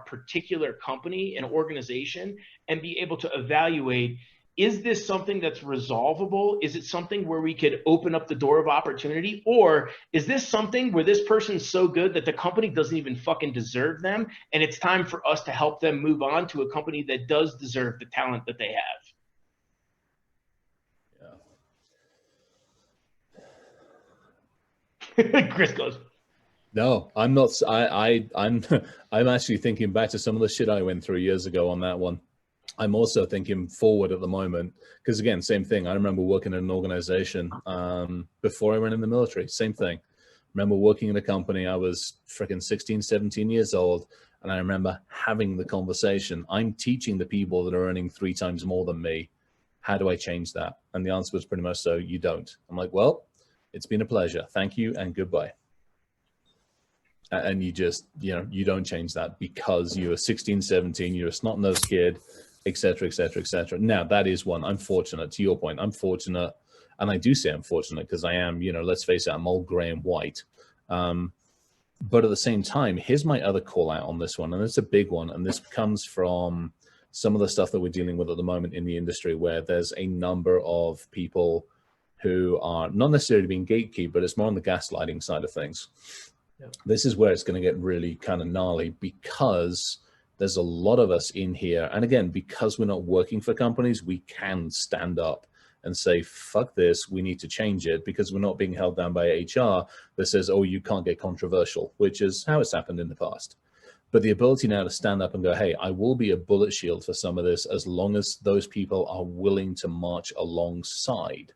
particular company and organization, and be able to evaluate, is this something that's resolvable? Is it something where we could open up the door of opportunity? Or is this something where this person's so good that the company doesn't even fucking deserve them, and it's time for us to help them move on to a company that does deserve the talent that they have? Chris goes, "No, I'm not. I'm actually thinking back to some of the shit I went through years ago on that one. I'm also thinking forward at the moment, because again, same thing. I remember working in an organization before I went in the military. Same thing. Remember working in a company. I was freaking 16, 17 years old, and I remember having the conversation. I'm teaching the people that are earning 3 times more than me. How do I change that? And the answer was pretty much, so you don't. I'm like, well, it's been a pleasure. Thank you and goodbye. And you just, you don't change that because you're 16, 17, you're a snot-nosed kid, et cetera, et cetera, et cetera. Now, that is one. I'm fortunate. To your point, I'm fortunate. And I do say I'm fortunate because I am, let's face it, I'm old, gray, and white. But at the same time, here's my other call out on this one. And it's a big one. And this comes from some of the stuff that we're dealing with at the moment in the industry, where there's a number of people who are not necessarily being gatekeeped, but it's more on the gaslighting side of things. Yeah. This is where it's going to get really kind of gnarly, because there's a lot of us in here. And again, because we're not working for companies, we can stand up and say, fuck this, we need to change it, because we're not being held down by HR that says, oh, you can't get controversial, which is how it's happened in the past. But the ability now to stand up and go, hey, I will be a bullet shield for some of this, as long as those people are willing to march alongside.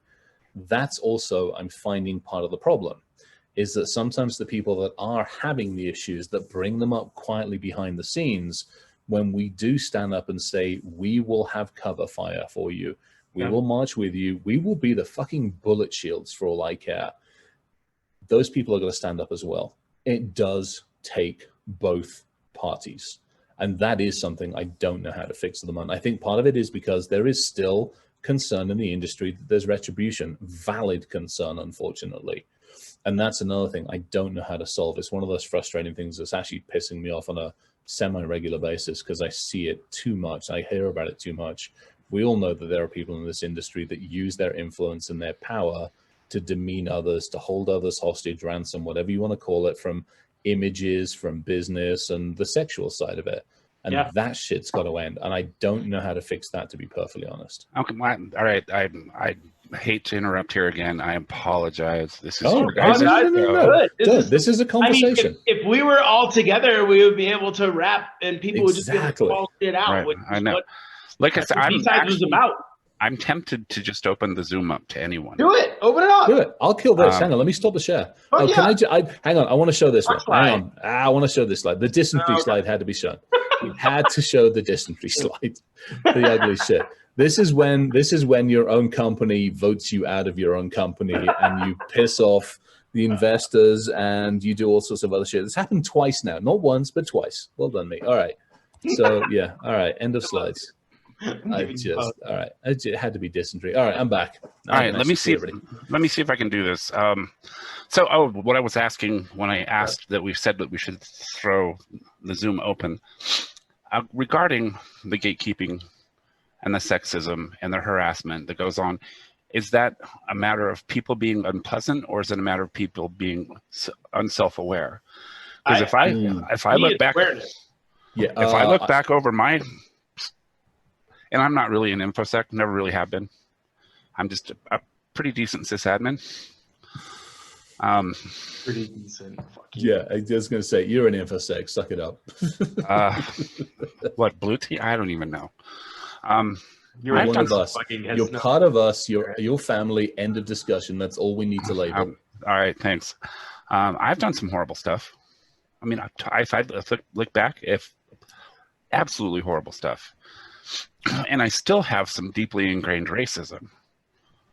That's also, I'm finding, part of the problem, is that sometimes the people that are having the issues that bring them up quietly behind the scenes, when we do stand up and say, we will have cover fire for you, we will march with you, we will be the fucking bullet shields for all I care, those people are going to stand up as well. It does take both parties. And that is something I don't know how to fix at the moment. I think part of it is because there is still concern in the industry that there's retribution, valid concern, unfortunately. And that's another thing I don't know how to solve. It's one of those frustrating things that's actually pissing me off on a semi-regular basis, because I see it too much. I hear about it too much. We all know that there are people in this industry that use their influence and their power to demean others, to hold others hostage, ransom, whatever you want to call it, from images, from business, and the sexual side of it. And that shit's got to end. And I don't know how to fix that, to be perfectly honest. Okay, all right. I hate to interrupt here again. I apologize. This is no. This is a conversation. I mean, if we were all together, we would be able to rap, and people would just be able to call shit out. Right. Which I know. What like I said, I'm I'm tempted to just open the Zoom up to anyone. Do it. Open it up. Do it. I'll kill this. Hang on. Let me stop the share. Can hang on. I want to show this one. Hang on. I want to show this slide. The dysentery slide had to be shown. We had to show the dysentery slide. The ugly shit. This is when your own company votes you out of your own company, and you piss off the investors, and you do all sorts of other shit. It's happened twice now. Not once, but twice. Well done, me. All right. So yeah. All right. End of slides. All right. It had to be dysentery. All right, I'm back. All right, let me see if I can do this. So, what I was asking when I asked that we said that we should throw the Zoom open regarding the gatekeeping and the sexism and the harassment that goes on, is that a matter of people being unpleasant, or is it a matter of people being unself-aware? Because if I look back, if I look back over my, and I'm not really an infosec, never really have been. I'm just a pretty decent sysadmin. Pretty decent. Fuck you. Yeah, I was going to say, you're an infosec. Suck it up. What, blue tea? I don't even know. You're one of us. You're part of us. You're your family. End of discussion. That's all we need to label. All right, thanks. I've done some horrible stuff. I mean, if I look back, absolutely horrible stuff. And I still have some deeply ingrained racism.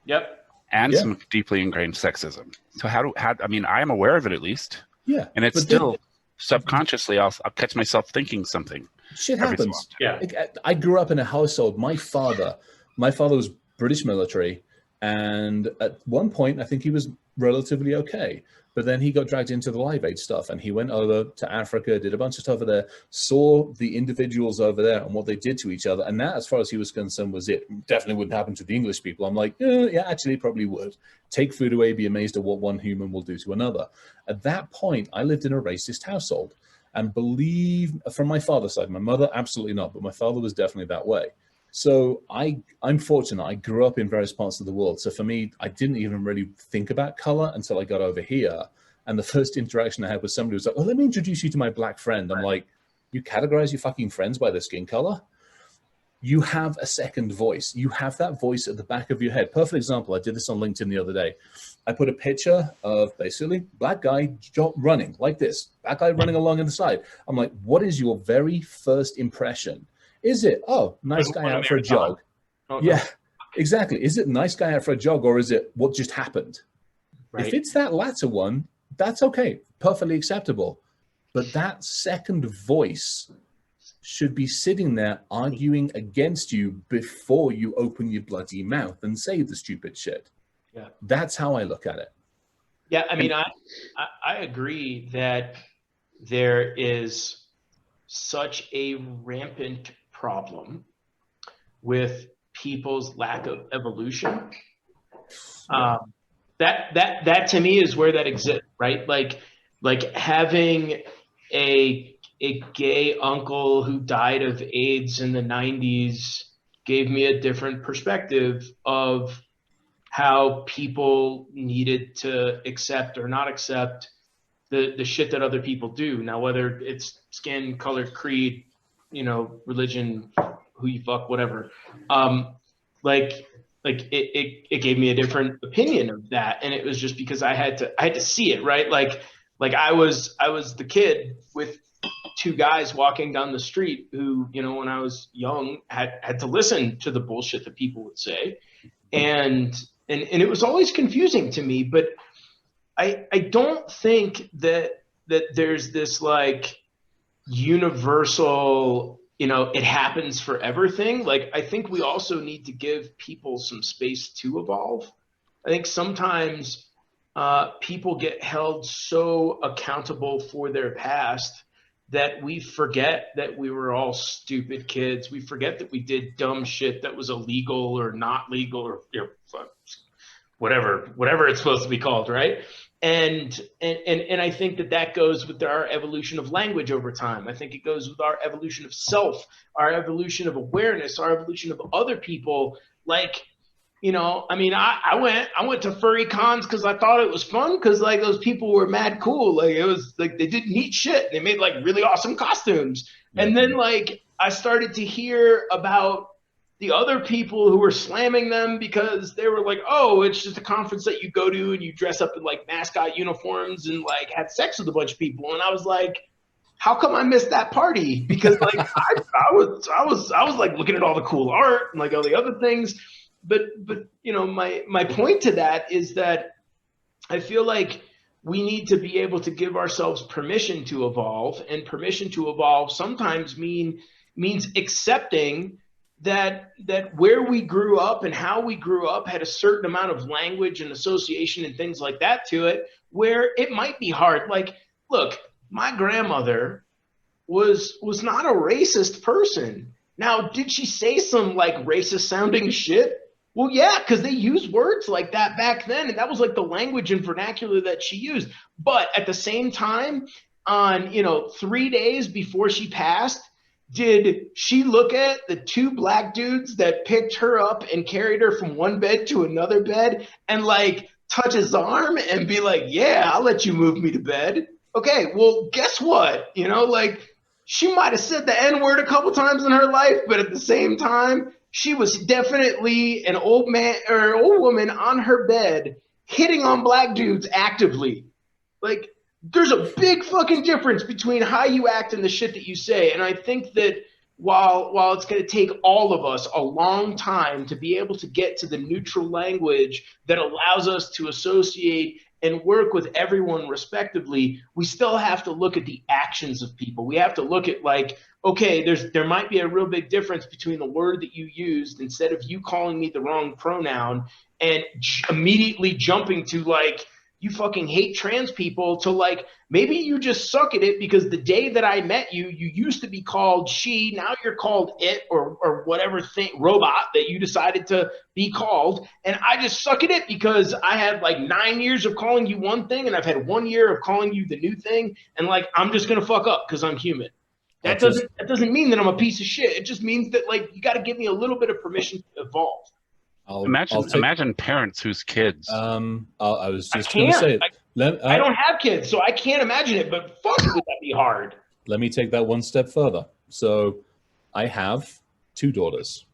Yep. And some deeply ingrained sexism. So how I mean, I am aware of it at least. Yeah. And it's still subconsciously, I'll catch myself thinking something. Shit happens. Yeah. I grew up in a household. My father was British military. And at one point, I think he was relatively okay. But then he got dragged into the Live Aid stuff, and he went over to Africa, did a bunch of stuff over there, saw the individuals over there and what they did to each other. And that, as far as he was concerned, was it. Definitely wouldn't happen to the English people. I'm like, yeah, actually, probably would. Take food away, be amazed at what one human will do to another. At that point, I lived in a racist household. And believe, from my father's side, my mother, absolutely not, but my father was definitely that way. So I'm fortunate. I grew up in various parts of the world. So for me, I didn't even really think about color until I got over here. And the first interaction I had with somebody was like, oh, let me introduce you to my black friend. I'm like, you categorize your fucking friends by their skin color? You have a second voice. You have that voice at the back of your head. Perfect example. I did this on LinkedIn the other day. I put a picture of basically black guy running like this, black guy running along on the side. I'm like, what is your very first impression? Is it, oh, nice guy out for a jog? Yeah, exactly. Is it nice guy out for a jog, or is it what just happened? Right. If it's that latter one, that's okay. Perfectly acceptable. But that second voice should be sitting there arguing against you before you open your bloody mouth and say the stupid shit. Yeah. That's how I look at it. Yeah, I mean, I agree that there is such a rampant problem with people's lack of evolution. That to me is where that exists, right? Like having a gay uncle who died of AIDS in the 90s gave me a different perspective of how people needed to accept or not accept the shit that other people do. Now, whether it's skin, color, creed, religion, who you fuck, whatever. It gave me a different opinion of that. And it was just because I had to see it, right? Like I was the kid with two guys walking down the street who, when I was young, had to listen to the bullshit that people would say. And it was always confusing to me, but I don't think that there's this like universal, it happens forever thing. Like, I think we also need to give people some space to evolve. I think sometimes people get held so accountable for their past that we forget that we were all stupid kids. We forget that we did dumb shit that was illegal or not legal or whatever it's supposed to be called, right? And I think that goes with our evolution of language over time. I think it goes with our evolution of self, our evolution of awareness, our evolution of other people. Like, I went to furry cons because I thought it was fun, because like those people were mad cool. Like, it was like they did neat shit. They made like really awesome costumes. And then like I started to hear about the other people who were slamming them because they were like, oh, it's just a conference that you go to and you dress up in like mascot uniforms and like had sex with a bunch of people. And I was like, how come I missed that party? Because like I was like looking at all the cool art and like all the other things. But my point to that is that I feel like we need to be able to give ourselves permission to evolve, and permission to evolve sometimes means accepting that where we grew up and how we grew up had a certain amount of language and association and things like that to it, where it might be hard. Like, look, my grandmother was not a racist person. Now, did she say some like racist sounding shit? Well, yeah, because they used words like that back then, and that was like the language and vernacular that she used. But at the same time, on 3 days before she passed, did she look at the two black dudes that picked her up and carried her from one bed to another bed and like touch his arm and be like, yeah, I'll let you move me to bed? Okay, well, guess what? Like, she might have said the N-word a couple times in her life, but at the same time, she was definitely an old man or old woman on her bed hitting on black dudes actively. Like, there's a big fucking difference between how you act and the shit that you say. And I think that while it's going to take all of us a long time to be able to get to the neutral language that allows us to associate and work with everyone respectively, we still have to look at the actions of people. We have to look at like, okay, there might be a real big difference between the word that you used instead of you calling me the wrong pronoun and immediately jumping to like, you fucking hate trans people, to like, maybe you just suck at it because the day that I met you, you used to be called she, now you're called it or whatever thing, robot that you decided to be called. And I just suck at it because I had like 9 years of calling you one thing and I've had 1 year of calling you the new thing. And like, I'm just going to fuck up because I'm human. That doesn't mean that I'm a piece of shit. It just means that like, you got to give me a little bit of permission to evolve. Imagine parents whose kids. I was just going to say, I don't have kids, so I can't imagine it. But fuck, would that be hard? Let me take that one step further. So, I have 2 daughters.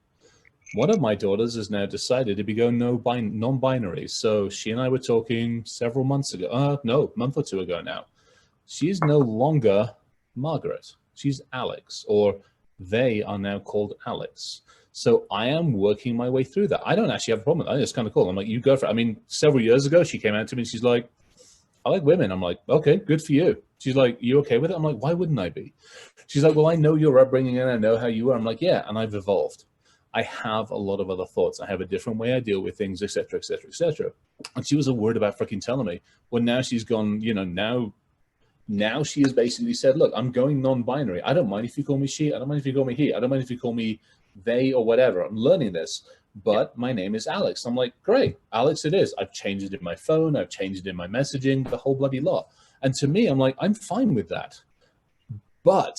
One of my daughters has now decided to go non-binary. So she and I were talking several months ago. No, a month or 2 ago now. She's no longer Margaret. She's Alex, or they are now called Alex. So I am working my way through that. I don't actually have a problem with that. I think it's kind of cool. I'm like, you go for it. I mean, several years ago, she came out to me and she's like, I like women. I'm like, okay, good for you. She's like, you okay with it? I'm like, why wouldn't I be? She's like, well, I know your upbringing and I know how you are. I'm like, yeah, and I've evolved. I have a lot of other thoughts. I have a different way I deal with things, et cetera, et cetera, et cetera. And she was a word about freaking telling me. Well, now she's gone, now she has basically said, look, I'm going non-binary. I don't mind if you call me she. I don't mind if you call me he. I don't mind if you call me they or whatever. I'm learning this, but my name is Alex. I'm like, great, Alex it is. I've changed it in my phone. I've changed it in my messaging, the whole bloody lot. And to me, I'm like, I'm fine with that. But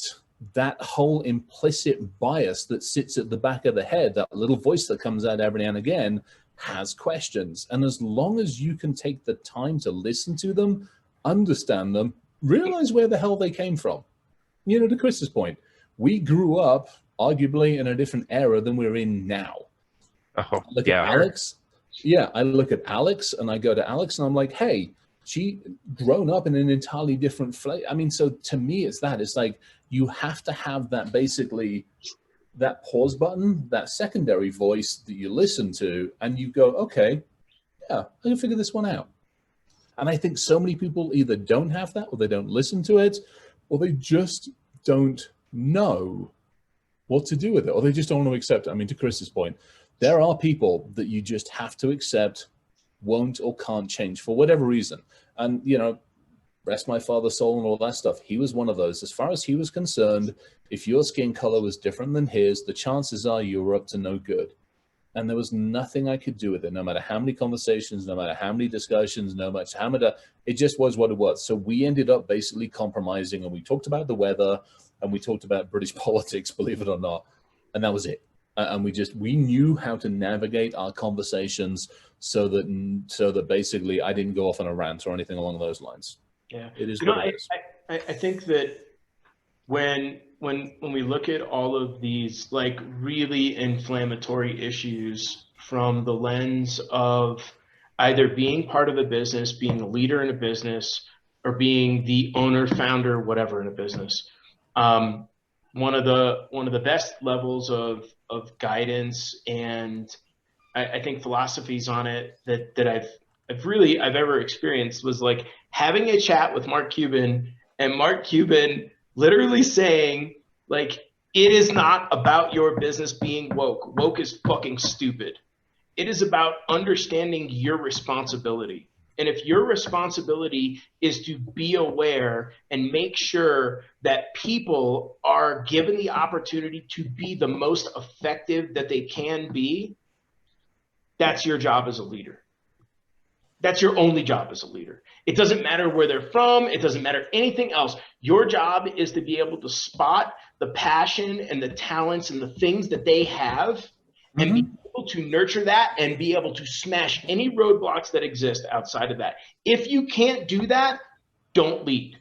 that whole implicit bias that sits at the back of the head, that little voice that comes out every now and again, has questions. And as long as you can take the time to listen to them, understand them, realize where the hell they came from. To Chris's point, we grew up arguably in a different era than we're in now. Look at Alex. Yeah, I look at Alex and I go to Alex and I'm like, hey, she grown up in an entirely different flavor. I mean, so to me, it's that. It's like you have to have that basically, that pause button, that secondary voice that you listen to and you go, okay, yeah, I can figure this one out. And I think so many people either don't have that or they don't listen to it or they just don't know what to do with it, or they just don't want to accept it. I mean, to Chris's point, there are people that you just have to accept won't or can't change for whatever reason. And, rest my father's soul and all that stuff. He was one of those. As far as he was concerned, if your skin color was different than his, the chances are you were up to no good. And there was nothing I could do with it, no matter how many conversations, no matter how many discussions, no matter how many, it just was what it was. So we ended up basically compromising, and we talked about the weather, and we talked about British politics, believe it or not, and that was it. And we knew how to navigate our conversations so that basically I didn't go off on a rant or anything along those lines. Yeah, it is what it is. I think that when we look at all of these like really inflammatory issues from the lens of either being part of a business, being a leader in a business, or being the owner, founder, whatever in a business. One of the best levels of guidance and I think philosophies on it that I've ever experienced was like having a chat with Mark Cuban and Mark Cuban literally saying like, It is not about your business being woke. Woke is fucking stupid. It is about understanding your responsibility. And if your responsibility is to be aware and make sure that people are given the opportunity to be the most effective that they can be, that's your job as a leader. That's your only job as a leader. It doesn't matter where they're from. It doesn't matter anything else. Your job is to be able to spot the passion and the talents and the things that they have and be able to nurture that and be able to smash any roadblocks that exist outside of that. If you can't do that, don't lead.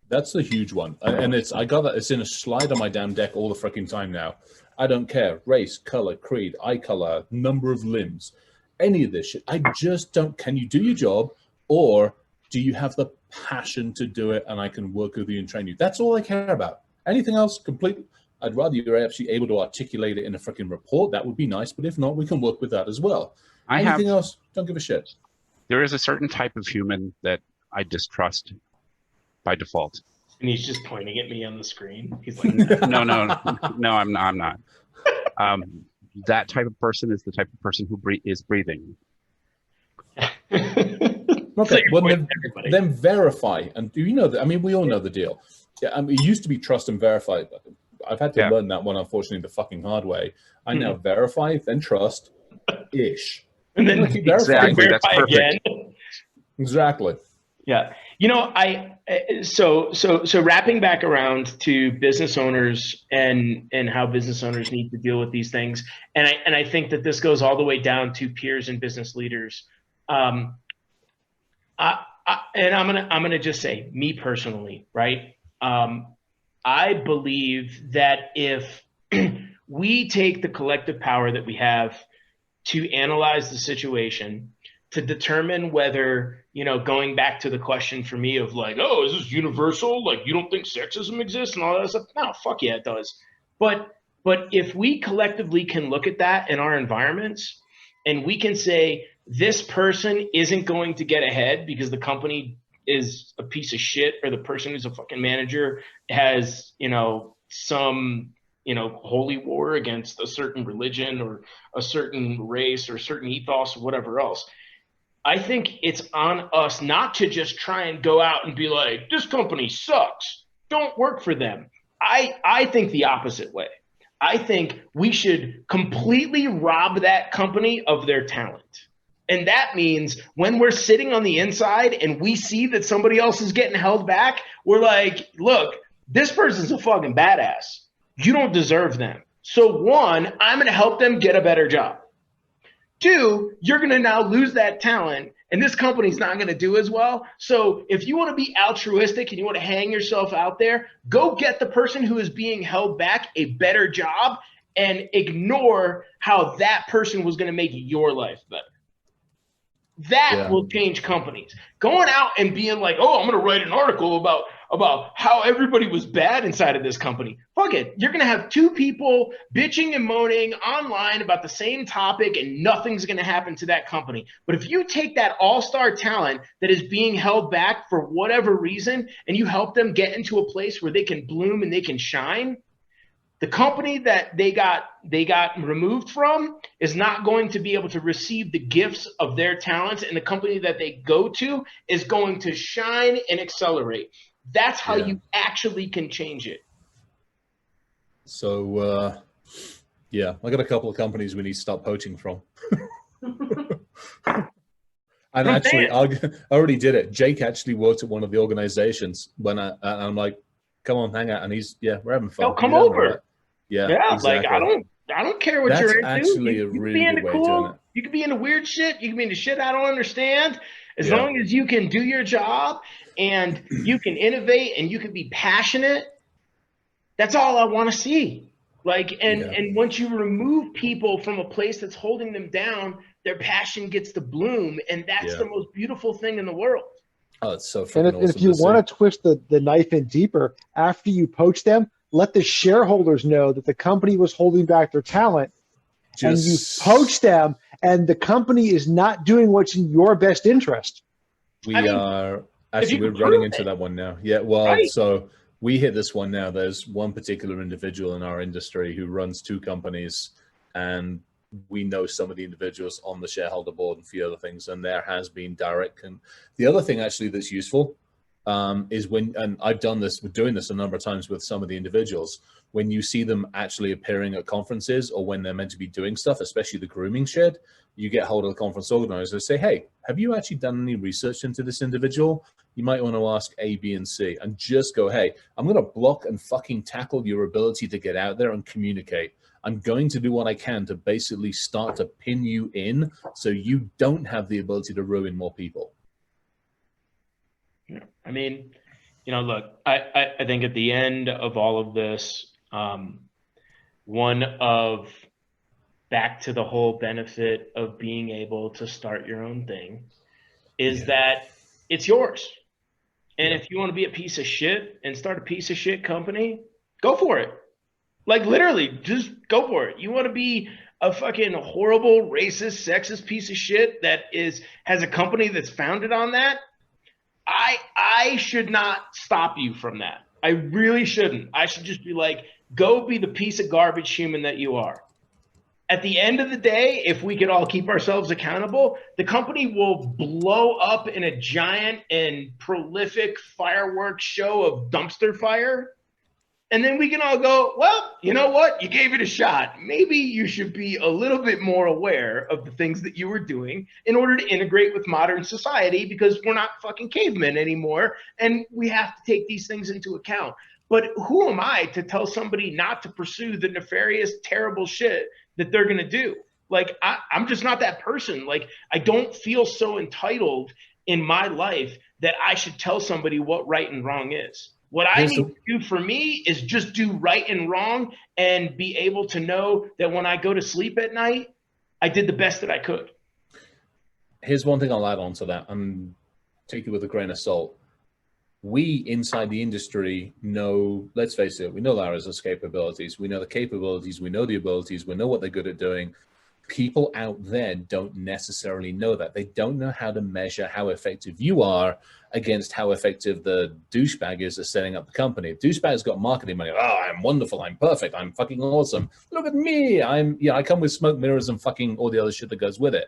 That's a huge one. And it's in a slide on my damn deck all the freaking time now. I don't care. Race, color, creed, eye color, number of limbs, any of this shit. I just don't. Can you do your job, or do you have the passion to do it and I can work with you and train you? That's all I care about. Anything else, completely. I'd rather you're actually able to articulate it in a freaking report. That would be nice. But if not, we can work with that as well. Anything else, don't give a shit. There is a certain type of human that I distrust by default. And he's just pointing at me on the screen. He's like, no, I'm not. That type of person is the type of person who is breathing. Okay, well, then verify. And do you know that? I mean, we all know the deal. Yeah, I mean, it used to be trust and verify. I've had to learn that one, unfortunately, the fucking hard way. I now verify, then trust, ish. And then keep verifying. Verify that's perfect. again. Exactly. Yeah. You know, so wrapping back around to business owners and how business owners need to deal with these things. And I think that this goes all the way down to peers and business leaders. And I'm gonna just say, me personally, right? I believe that if we take the collective power that we have to analyze the situation, to determine whether, you know, going back to the question for me of like, oh, is this universal? Like, you don't think sexism exists and all that stuff? No, fuck yeah, it does. But if we collectively can look at that in our environments and we can say, this person isn't going to get ahead because the company is a piece of shit, or the person who's a fucking manager has, you know, some, you know, holy war against a certain religion or a certain race or a certain ethos or whatever else. I think it's on us not to just try and go out and be like, this company sucks, don't work for them. I think the opposite way. I think we should completely rob that company of their talent. And that means when we're sitting on the inside and we see that somebody else is getting held back, we're like, look, this person's a fucking badass. You don't deserve them. So one, I'm going to help them get a better job. Two, you're going to now lose that talent and this company's not going to do as well. So if you want to be altruistic and you want to hang yourself out there, go get the person who is being held back a better job and ignore how that person was going to make your life better. That will change companies. Going out and being like, oh, I'm going to write an article about how everybody was bad inside of this company. Fuck it. You're going to have two people bitching and moaning online about the same topic and nothing's going to happen to that company. But if you take that all-star talent that is being held back for whatever reason and you help them get into a place where they can bloom and they can shine, the company that they got removed from is not going to be able to receive the gifts of their talents, and the company that they go to is going to shine and accelerate. That's how you actually can change it. So, I got a couple of companies we need to start poaching from. And actually, I already did it. Jake actually worked at one of the organizations when I'm like, come on, hang out. And he's, we're having fun. Oh, come over. Yeah, exactly. Like I don't care what you're into. That's actually a really good way of doing it. You can be into weird shit. You can be into shit I don't understand. As long as you can do your job and you can innovate and you can be passionate, that's all I want to see. Like, and once you remove people from a place that's holding them down, their passion gets to bloom, and that's the most beautiful thing in the world. Oh, it's so and awesome if you want to twist the knife in deeper, after you poach them, let the shareholders know that the company was holding back their talent, and you poach them, and the company is not doing what's in your best interest. We're running into that one now. Yeah, well, so We hit this one now. There's one particular individual in our industry who runs 2 companies, and we know some of the individuals on the shareholder board and a few other things, and there has been direct. And the other thing actually that's useful is when, and I've done this, we're doing this a number of times with some of the individuals, when you see them actually appearing at conferences or when they're meant to be doing stuff, especially the grooming shed, you get hold of the conference organizer and say, hey, have you actually done any research into this individual? You might want to ask A, B, and C, and just go, hey, I'm going to block and fucking tackle your ability to get out there and communicate. I'm going to do what I can to basically start to pin you in so you don't have the ability to ruin more people. Yeah. I mean, look, I think at the end of all of this, one of back to the whole benefit of being able to start your own thing is that it's yours. And if you want to be a piece of shit and start a piece of shit company, go for it. Like literally, just go for it. You want to be a fucking horrible, racist, sexist piece of shit that has a company that's founded on that? I should not stop you from that. I really shouldn't. I should just be like, go be the piece of garbage human that you are. At the end of the day, if we could all keep ourselves accountable, the company will blow up in a giant and prolific fireworks show of dumpster fire. And then we can all go, well, you know what? You gave it a shot. Maybe you should be a little bit more aware of the things that you were doing in order to integrate with modern society, because we're not fucking cavemen anymore. And we have to take these things into account. But who am I to tell somebody not to pursue the nefarious, terrible shit that they're going to do? Like, I'm just not that person. Like, I don't feel so entitled in my life that I should tell somebody what right and wrong is. What I need to do for me is just do right and wrong and be able to know that when I go to sleep at night, I did the best that I could. Here's one thing I'll add on to that, and take it with a grain of salt. We inside the industry know, let's face it, we know Lara's capabilities. We know the capabilities, we know the abilities, we know what they're good at doing. People out there don't necessarily know that. They don't know how to measure how effective you are against how effective the douchebag is at setting up the company. If douchebag's got marketing money, oh, I'm wonderful, I'm perfect, I'm fucking awesome. Look at me, I come with smoke mirrors and fucking all the other shit that goes with it.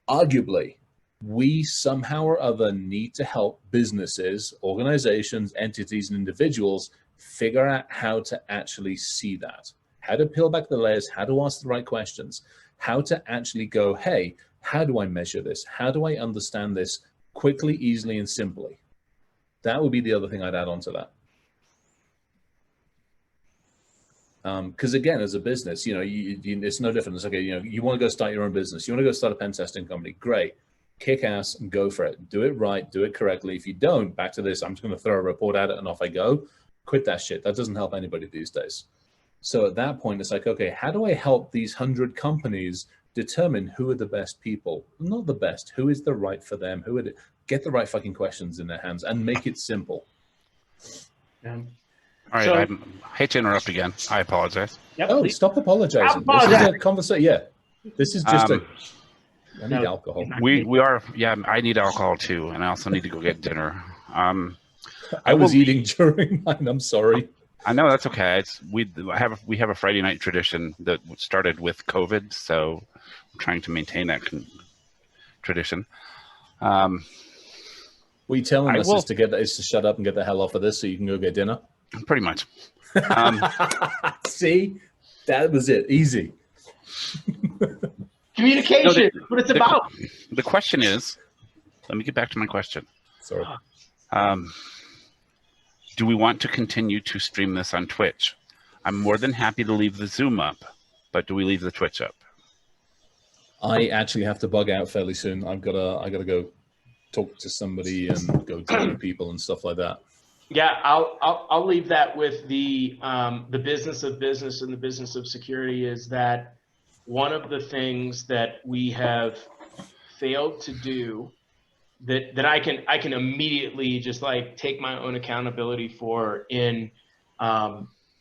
Arguably, we somehow or other need to help businesses, organizations, entities, and individuals figure out how to actually see that, how to peel back the layers, how to ask the right questions, how to actually go, hey, how do I measure this? How do I understand this quickly, easily, and simply? That would be the other thing I'd add on to that. Because again, as a business, it's no different. It's okay, you want to go start your own business. You want to go start a pen testing company. Great. Kick ass and go for it. Do it right. Do it correctly. If you don't, back to this, I'm just going to throw a report at it and off I go. Quit that shit. That doesn't help anybody these days. So at that point, it's like, okay, how do I help these 100 companies determine who are the best people? Not the best. Who is the right for them? Get the right fucking questions in their hands and make it simple. Yeah. All right, I hate to interrupt again. I apologize. Yep, Oh, please. stop apologizing. Apologize. This is a conversation. Yeah, this is just I need alcohol. We are, yeah, I need alcohol too, and I also need to go get dinner. I was eating during mine. I'm sorry. I know, that's okay. We have a Friday night tradition that started with COVID, so I'm trying to maintain that tradition. What you telling us is to shut up and get the hell off of this so you can go get dinner? Pretty much. See, that was it. Easy. Communication. What it's about. The question is, let me get back to my question. Sorry. Do we want to continue to stream this on Twitch? I'm more than happy to leave the Zoom up, but do we leave the Twitch up? I actually have to bug out fairly soon. I gotta go talk to somebody and go to people and stuff like that. Yeah, I'll leave that with the business of business and the business of security. Is that one of the things that we have failed to do that I can immediately just like take my own accountability for in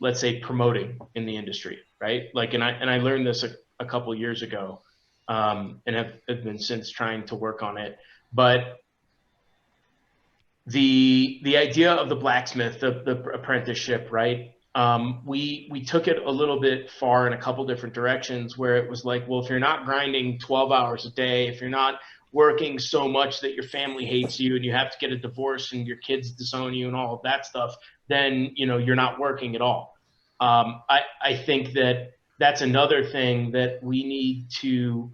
let's say promoting in the industry, right? Like, and I learned this a couple years ago, and have been since trying to work on it. But the idea of the blacksmith, the apprenticeship, right? We took it a little bit far in a couple different directions where it was like, well, if you're not grinding 12 hours a day, if you're not working so much that your family hates you and you have to get a divorce and your kids disown you and all of that stuff, then, you know, you're not working at all. I think that that's another thing that we need to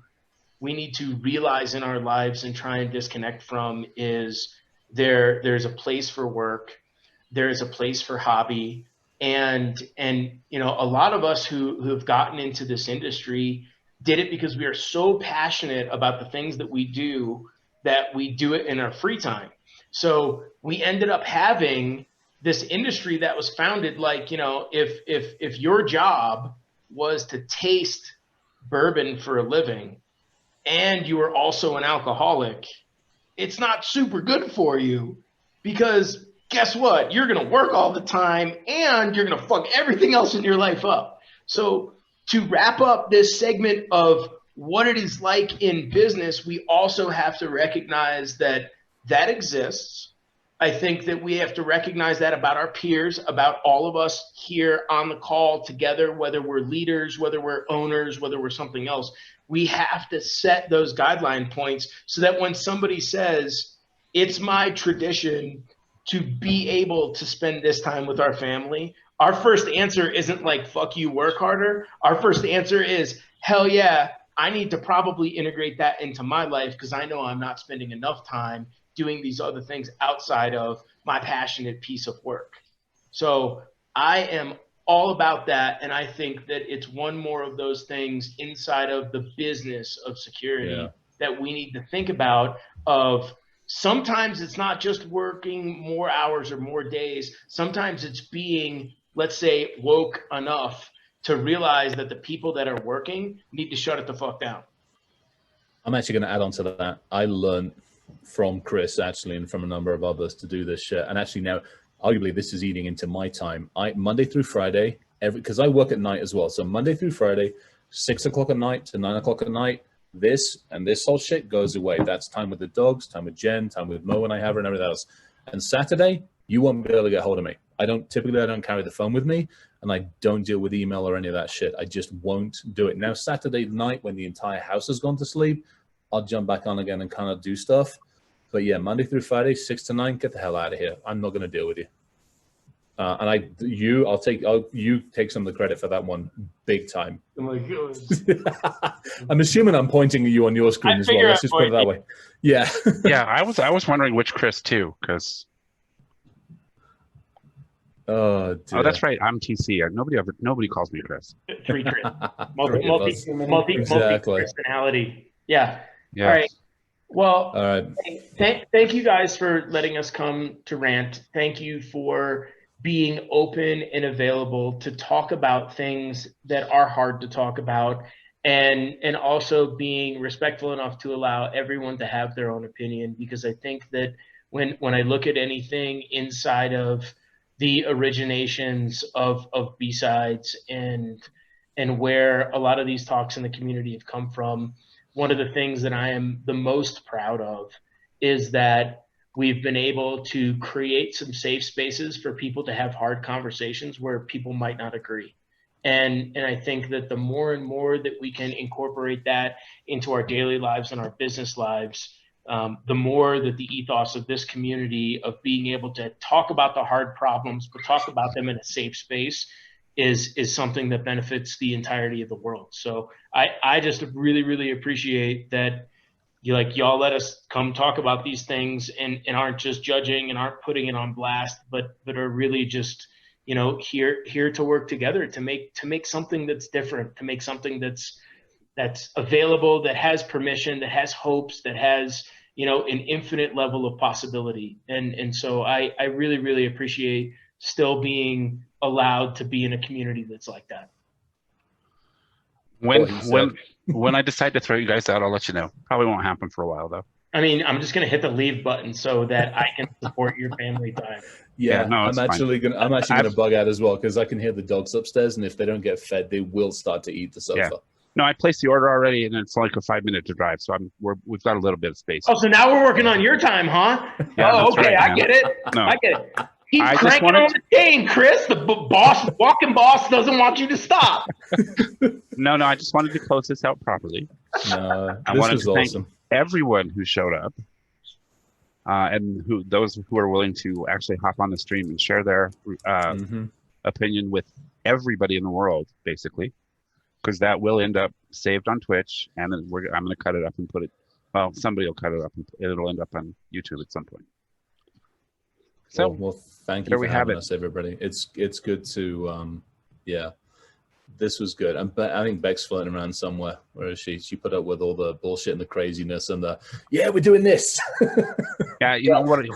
realize in our lives and try and disconnect from is there's a place for work, there's a place for hobby, and you know, a lot of us who have gotten into this industry did it because we are so passionate about the things that we do it in our free time. So we ended up having this industry that was founded like, you know, if your job was to taste bourbon for a living and you were also an alcoholic, it's not super good for you, because guess what? You're going to work all the time and you're going to fuck everything else in your life up. So to wrap up this segment of what it is like in business, we also have to recognize that that exists. I think that we have to recognize that about our peers, about all of us here on the call together, whether we're leaders, whether we're owners, whether we're something else. We have to set those guideline points so that when somebody says, it's my tradition to be able to spend this time with our family, our first answer isn't like, fuck you, work harder. Our first answer is, hell yeah, I need to probably integrate that into my life because I know I'm not spending enough time doing these other things outside of my passionate piece of work. So I am all about that. And I think that it's one more of those things inside of the business of security that we need to think about. Of sometimes it's not just working more hours or more days. Sometimes it's being, let's say, woke enough to realize that the people that are working need to shut it the fuck down. I'm actually going to add on to that. I learned from Chris actually and from a number of others to do this shit. And actually now, arguably, this is eating into my time. Monday through Friday, because I work at night as well. So Monday through Friday, 6 o'clock at night to 9 o'clock at night, this whole shit goes away. That's time with the dogs, time with Jen, time with Mo when I have her and everything else. And Saturday, you won't be able to get hold of me. I don't carry the phone with me, and I don't deal with email or any of that shit. I just won't do it. Now, Saturday night, when the entire house has gone to sleep, I'll jump back on again and kind of do stuff. But yeah, Monday through Friday, 6 to 9, get the hell out of here. I'm not going to deal with you. And you take some of the credit for that one, big time. Oh my God. I'm assuming I'm pointing at you on your screen as well. Let's just put it that way. Yeah. Yeah, I was wondering which Chris too, because. Oh, dear. Oh, that's right. I'm TC. Nobody calls me Chris. Three Chris. Multi-personality. Yeah. Yes. All right. Well, All right. Thank you guys for letting us come to rant. Thank you for being open and available to talk about things that are hard to talk about, and also being respectful enough to allow everyone to have their own opinion, because I think that when I look at anything inside of the originations of B-sides and where a lot of these talks in the community have come from, one of the things that I am the most proud of is that we've been able to create some safe spaces for people to have hard conversations where people might not agree. And I think that the more and more that we can incorporate that into our daily lives and our business lives, the more that the ethos of this community of being able to talk about the hard problems, but talk about them in a safe space is something that benefits the entirety of the world. So I just really, really appreciate that y'all let us come talk about these things and aren't just judging and aren't putting it on blast, but are really just, here to work together to make something that's different, to make something that's available, that has permission, that has hopes, that has, an infinite level of possibility. And so I really, really appreciate still being allowed to be in a community that's like that. When I decide to throw you guys out, I'll let you know. Probably won't happen for a while though. I mean, I'm just going to hit the leave button so that I can support your family time. Yeah, no, I'm actually gonna bug out as well, because I can hear the dogs upstairs, and if they don't get fed, they will start to eat the sofa. No, I placed the order already, and it's like a 5-minute to drive, so we've got a little bit of space. Oh, so now we're working on your time, huh? Yeah, oh, that's okay, right, I man. get it. No. I get it. Keep I just cranking wanted on the game, Chris. The walking boss doesn't want you to stop. No, I just wanted to close this out properly. No, I this wanted was to thank awesome. everyone who showed up, and those who are willing to actually hop on the stream and share their opinion with everybody in the world, basically, because that will end up saved on Twitch, and then I'm going to cut it up and put it. Well, somebody will cut it up, and it'll end up on YouTube at some point. So, well, thank you there for we have having it. us, everybody. It's good to, yeah, this was good. I think Beck's floating around somewhere. Where is she? She put up with all the bullshit and the craziness and yeah, we're doing this. Yeah, you know what?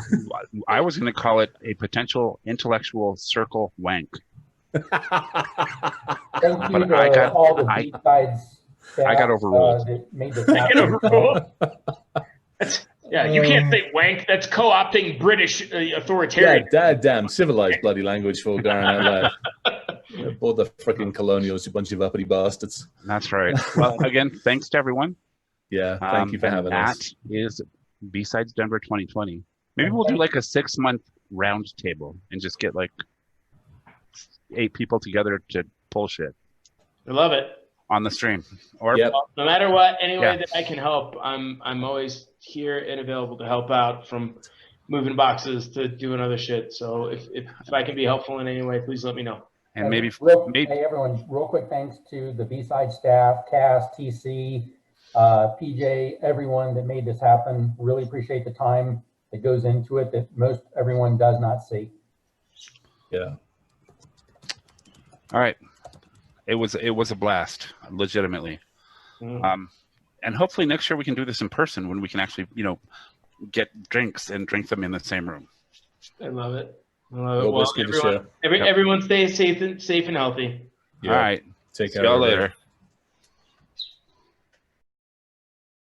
I was going to call it a potential intellectual circle wank. Thank you But to all the B-sides staff, I got overruled. that made this I get happen. overruled. Yeah, you can't say wank. That's co-opting British authoritarian. Yeah, damn civilized bloody language for going out loud. All the freaking colonials, you bunch of uppity bastards. That's right. Well, again, thanks to everyone. Yeah, thank you for having us. That is B-Sides Denver 2020. Maybe we'll do like a 6-month round table and just get like 8 people together to pull shit I love it. on the stream. Or No matter what, any way that I can help, I'm always here and available to help out, from moving boxes to doing other shit. So if I can be helpful in any way, please let me know. and maybe Hey everyone, real quick thanks to the B-side staff, Cass, TC, PJ, everyone that made this happen. Really appreciate the time that goes into it that most everyone does not see. Yeah. All right. It was a blast, legitimately. And hopefully next year we can do this in person when we can actually, get drinks and drink them in the same room. I love it. Well, Good to share. everyone stay safe and healthy. Yeah. All right. Take care. See y'all everybody. later.